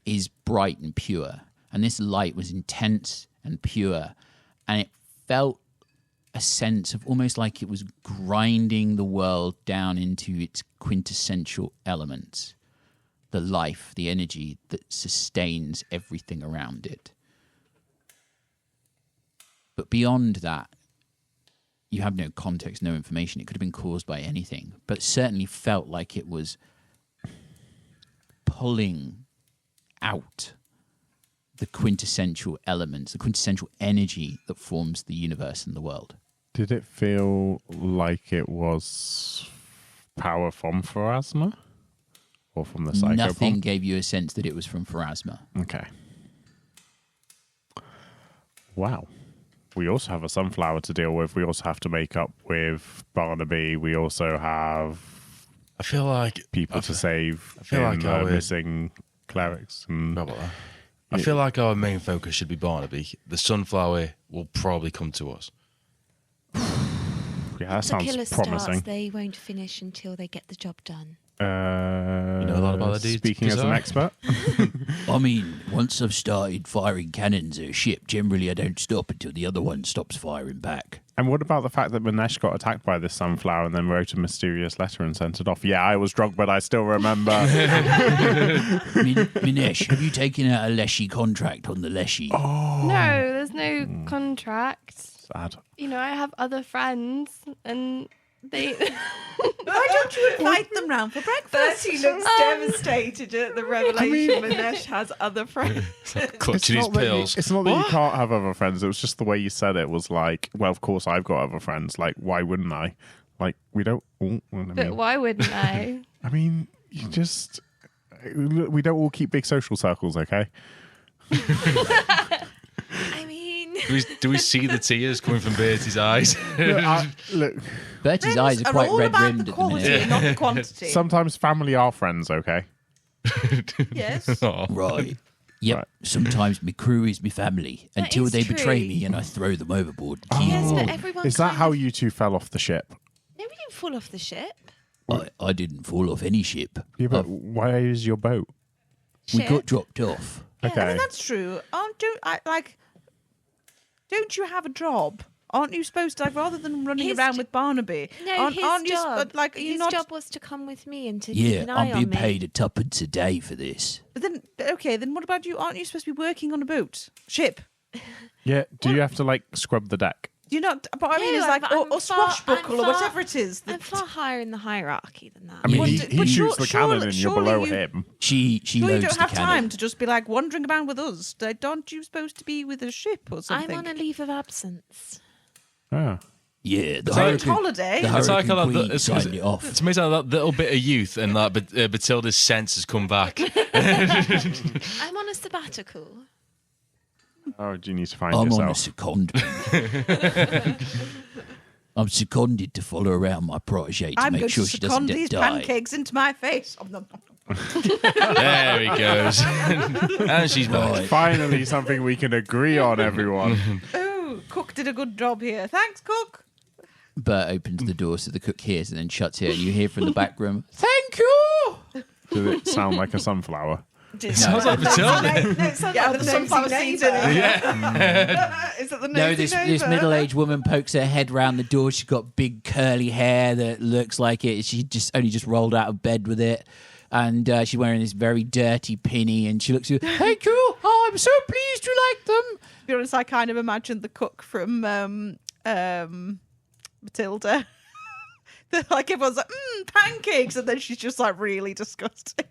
is bright and pure. And this light was intense and pure. And it felt a sense of almost like it was grinding the world down into its quintessential elements. The life, the energy that sustains everything around it. But beyond that, you have no context, no information. It could have been caused by anything, but it certainly felt like it was pulling out the quintessential elements, the quintessential energy that forms the universe and the world. Did it feel like it was power from Pharasma? Or from the Psycho Nothing Bomb? gave you a sense that it was from Pharasma. Okay. Wow. We also have a sunflower to deal with. We also have to make up with Barnaby. We also have I feel like people to save. I feel like our missing clerics. And I feel like our main focus should be Barnaby. The sunflower will probably come to us. Yeah, that The killer sounds starts, promising. they won't finish until they get the job done. You know a lot about the deeds, Speaking as an Katarra? expert. I mean, once I've started firing cannons at a ship, generally I don't stop until the other one stops firing back. And what about the fact that Minesh got attacked by this sunflower and then wrote a mysterious letter and sent it off? Yeah, I was drunk, but I still remember. Minesh, have you taken out a Leshy contract on the Leshy? Oh. No, there's no contract. Sad. You know, I have other friends, and they. Why don't you invite them round for breakfast? Bertie looks devastated at the revelation Minesh has other friends. Clutching his pills. It's not that you can't have other friends. It was just the way you said it was like, well, of course I've got other friends. Like, why wouldn't I? Like, we don't. But why wouldn't I? I mean, you just. We don't all keep big social circles, okay? I mean, Do we see the tears coming from Bertie's eyes? Look, Bertie's eyes are quite all about red-rimmed the at the quality minute. and not the quantity. sometimes family are friends, okay? Yes. Oh. Right. Yep. Right. Sometimes my crew is my family That until is they betray true. me and I throw them overboard. yes, but everyone. Is that kind how of- you two fell off the ship? No, we didn't fall off the ship. I didn't fall off any ship. Yeah, but why is your boat? We Ship? got dropped off. Yeah, Okay. I mean, that's true. Don't you have a job? Aren't you supposed to, like, rather than running His around j- with Barnaby? No, aren't his you job. like, are you his not? job was to come with me and to Yeah, keep an eye I'm on being me. paid a tuppence a day for this. But then, okay, then what about you? Aren't you supposed to be working on a boat, ship? Yeah, do you have to like scrub the deck? You're not. But I mean, No, it's like I'm or far- swashbuckle I'm or far- whatever it is. I'm far higher in the hierarchy than that. I mean, But- he but shoots the cannon surely- and you're surely below you- him. She Sure, you loads don't the have cannon. time to just be like wandering around with us. Aren't you supposed to be with a ship or something? I'm on a leave of absence. Ah. Yeah, the on hurricane, holiday. the It's like hurricane that- queen signed it off. It's amazing how that little bit of youth and that Bethilde's sense has come back. I'm on a sabbatical. Oh, do you need to find I'm on a yourself? secondment. I'm seconded to follow around my protege to I'm make going sure to she second doesn't these die. pancakes into my face. There he goes. And she's back. Right. Finally, something we can agree on, everyone. Oh, Cook did a good job here. Thanks, Cook. Bert opens the door so the cook hears and then shuts it, and you hear from the back room, "Thank you!" Does it sound like a sunflower? Sounds like Bethilde. No, it sounds like the sunflower seeds in it. Yeah. Is it the No, nosy this neighbour? middle-aged woman pokes her head round the door. She's got big curly hair that looks like it. She only just rolled out of bed with it. And she's wearing this very dirty pinny, and she looks at you, "Thank you! Oh, I'm so pleased you like them!" To be honest, I kind of imagined the cook from Matilda. Like everyone's like, pancakes, and then she's just like really disgusting.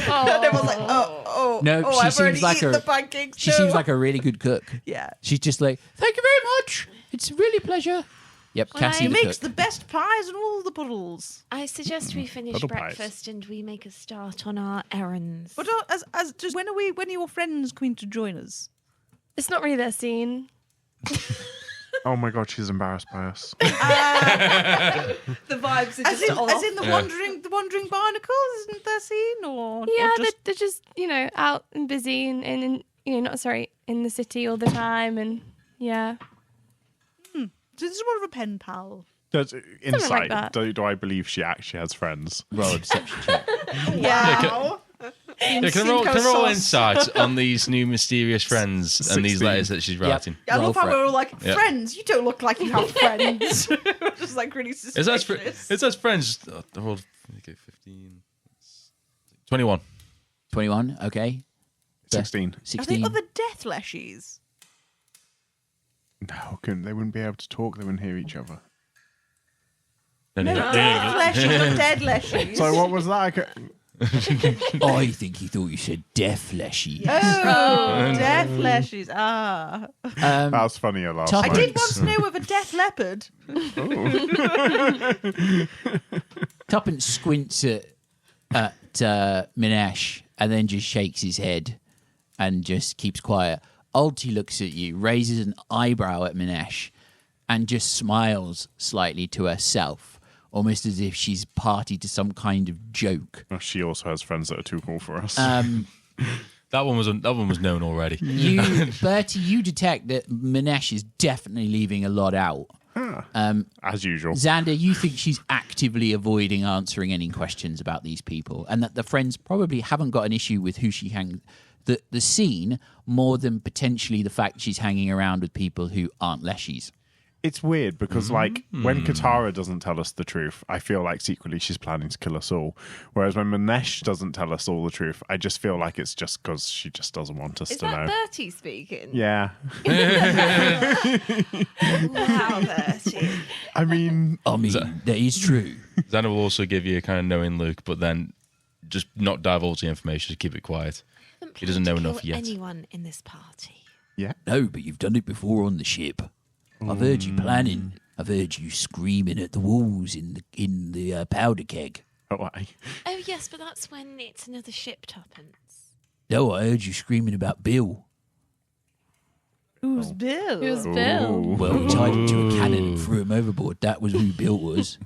And everyone's like, No, she I've already seems like eaten a- the pancakes. She no. seems like a really good cook. Yeah. She's just like, "Thank you very much. It's really a pleasure." Yep, Well, Cassie She the makes cook. the best pies and all the puddles. I suggest we finish Little pies. breakfast and we make a start on our errands. But as just when are your friends coming to join us? It's not really their scene. Oh my god, she's embarrassed by us. The vibes are As in the wandering barnacles, isn't there scene or Yeah, or just, they're just, out and busy and in the city all the time. And yeah. so this is more of a pen pal. Does insight? that. Do I believe she actually has friends? Roll a deception check. Wow. Yeah, can I roll insight on these new mysterious friends and these 16. letters that she's writing? I Roll love how for it. we're all like, friends, you don't look like you have friends. Just like really suspicious. It says friends. I rolled 15. 21. 21, okay. 16. Are 16. they other death leshies? No, they wouldn't be able to talk. They wouldn't hear each other. No, death leshies, not dead leshies. So what was that? I think he thought you said deaf leshy. Oh, death leshies. Ah. That's funnier last Top- I night. did once know of a death leopard. Tuppence squints at Minesh and then just shakes his head and just keeps quiet. Alti looks at you, raises an eyebrow at Minesh, and just smiles slightly to herself, almost as if she's party to some kind of joke. Oh, she also has friends that are too cool for us. That one was known already. Bertie, you detect that Minesh is definitely leaving a lot out. As usual. Xander, you think she's actively avoiding answering any questions about these people, and that the friends probably haven't got an issue with who she hangs the scene more than potentially the fact she's hanging around with people who aren't leshies. It's weird because, like, when Katarra doesn't tell us the truth, I feel like secretly she's planning to kill us all. Whereas when Minesh doesn't tell us all the truth, I just feel like it's just because she just doesn't want us Is to that know. Bertie speaking? Yeah. Wow, Bertie. I mean, That is true. Xander will also give you a kind of knowing look, but then just not divulge the information, just keep it quiet. He doesn't know enough yet. Anyone in this party? yeah. No, but you've done it before on the ship. I've heard you planning. I've heard you screaming at the walls in the powder keg. Oh, Oh yes, but that's when it's another ship, Tuppence. No, I heard you screaming about Bill. Who's Bill? Who's Bill? Well, we tied him to a cannon and threw him overboard. That was who Bill was.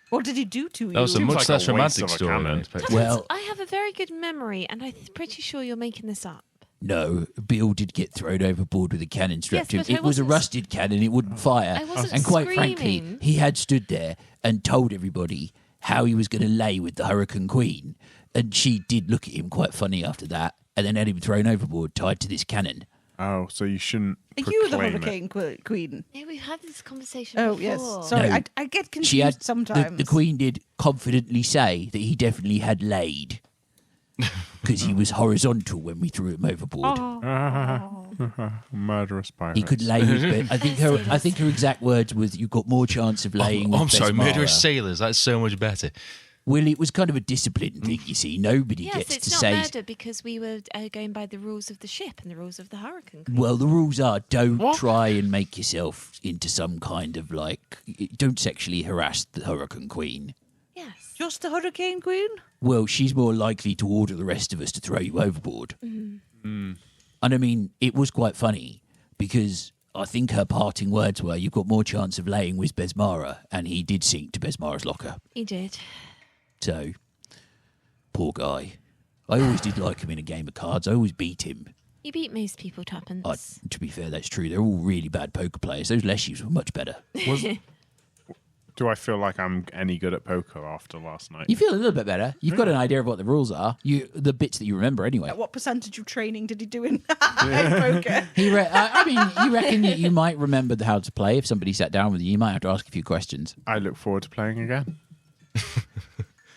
What did he do to you? That was a Seems much like a less waste romantic of a story than I cannon. expected. Well, I have a very good memory, and I'm pretty sure you're making this up. no, Bill did get thrown overboard with a cannon strapped Yes, to him. but It was a wasn't- rusted cannon. It wouldn't fire. I wasn't And quite frankly, screaming. he had stood there and told everybody how he was going to lay with the Hurricane Queen. And she did look at him quite funny after that and then had him thrown overboard, tied to this cannon. Oh, so you shouldn't. Are you the proclaim it. Hurricane Queen? Yeah, we've had this conversation Oh, before. yes. Sorry, No. I get confused She had sometimes. The Queen did confidently say that he definitely had laid because he was horizontal when we threw him overboard. Murderous pirates. He could lay with Beth. I think her exact words was, "You've got more chance of laying with I'm sorry, Besmara." murderous sailors. That's so much better. Well, it was kind of a discipline thing, you see. Nobody Yes, gets it's to not say. murder because we were going by the rules of the ship and the rules of the Hurricane Queen. Well, the rules are don't try and make yourself into some kind of don't sexually harass the Hurricane Queen. Yes. Just the Hurricane Queen? Well, she's more likely to order the rest of us to throw you overboard. And I mean, it was quite funny because I think her parting words were, "You've got more chance of laying with Besmara," and he did sink to Besmara's locker. He did. So, poor guy. I always did like him in a game of cards. I always beat him. You beat most people, Tuppence. To be fair, that's true. They're all really bad poker players. Those leshies were much better. Do I feel like I'm any good at poker after last night? You feel a little bit better. You've got an idea of what the rules are. The bits that you remember anyway. What percentage of training did he do in poker? You reckon that you might remember how to play if somebody sat down with you. You might have to ask a few questions. I look forward to playing again.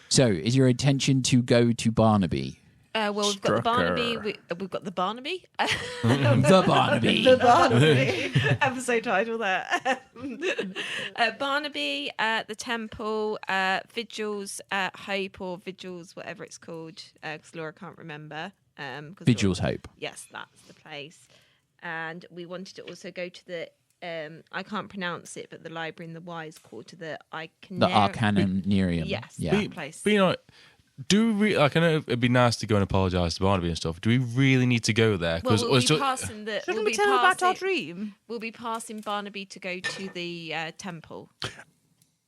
So, is your intention to go to Barnaby? Well, we've got the Strucker. Barnaby. We've got the Barnaby. The Barnaby. The Barnaby. Episode title there. Barnaby, the temple, Vigils, Hope, or Vigils, whatever it's called, because Laura can't remember. Vigil's Hope. Yes, that's the place. And we wanted to also go to the, I can't pronounce it, but the library in the Wise Quarter, the Arcanarium. Yes, Yeah. that place. But you know, do we? Like, I know it'd be nice to go and apologise to Barnaby and stuff. Do we really need to go there? Well, we'll be so- passing the. Shouldn't we'll we be tell about our passing- dream? We'll be passing Barnaby to go to the temple.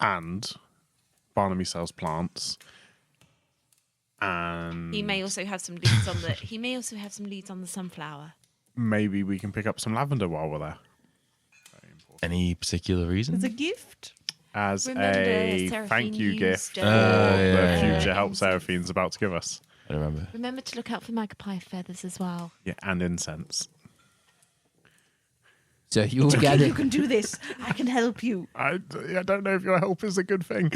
And Barnaby sells plants. And He may also have some leads on the. He may also have some leads on the sunflower. maybe we can pick up some lavender while we're there. any particular reason? It's a gift. As Remember a Seraphine thank you used, gift for yeah. the future help Seraphine's about to give us. I remember. Remember to look out for magpie feathers as well. Yeah, and incense. So you'll You gather. can do this. I can help you. I don't know if your help is a good thing.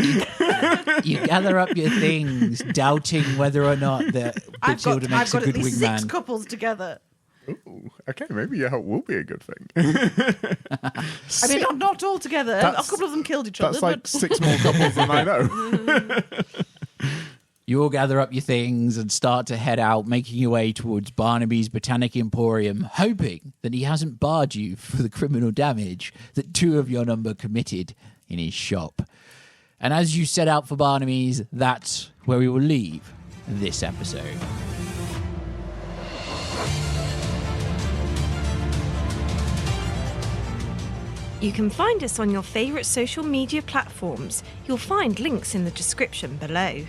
You gather up your things, doubting whether or not that I've got Bethilde makes a at good least 6 wingman. couples together. Ooh, okay, maybe your help will be a good thing. I mean, not all together. A couple of them killed each other. That's like but 6 more couples than I know. You all gather up your things and start to head out, making your way towards Barnaby's Botanic Emporium, hoping that he hasn't barred you for the criminal damage that 2 of your number committed in his shop. And as you set out for Barnaby's, that's where we will leave this episode. You can find us on your favourite social media platforms. You'll find links in the description below.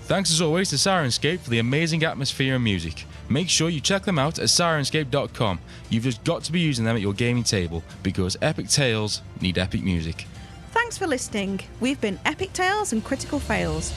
Thanks as always to Syrinscape for the amazing atmosphere and music. Make sure you check them out at syrinscape.com. You've just got to be using them at your gaming table because epic tales need epic music. Thanks for listening. We've been Epic Tales and Critical Fails.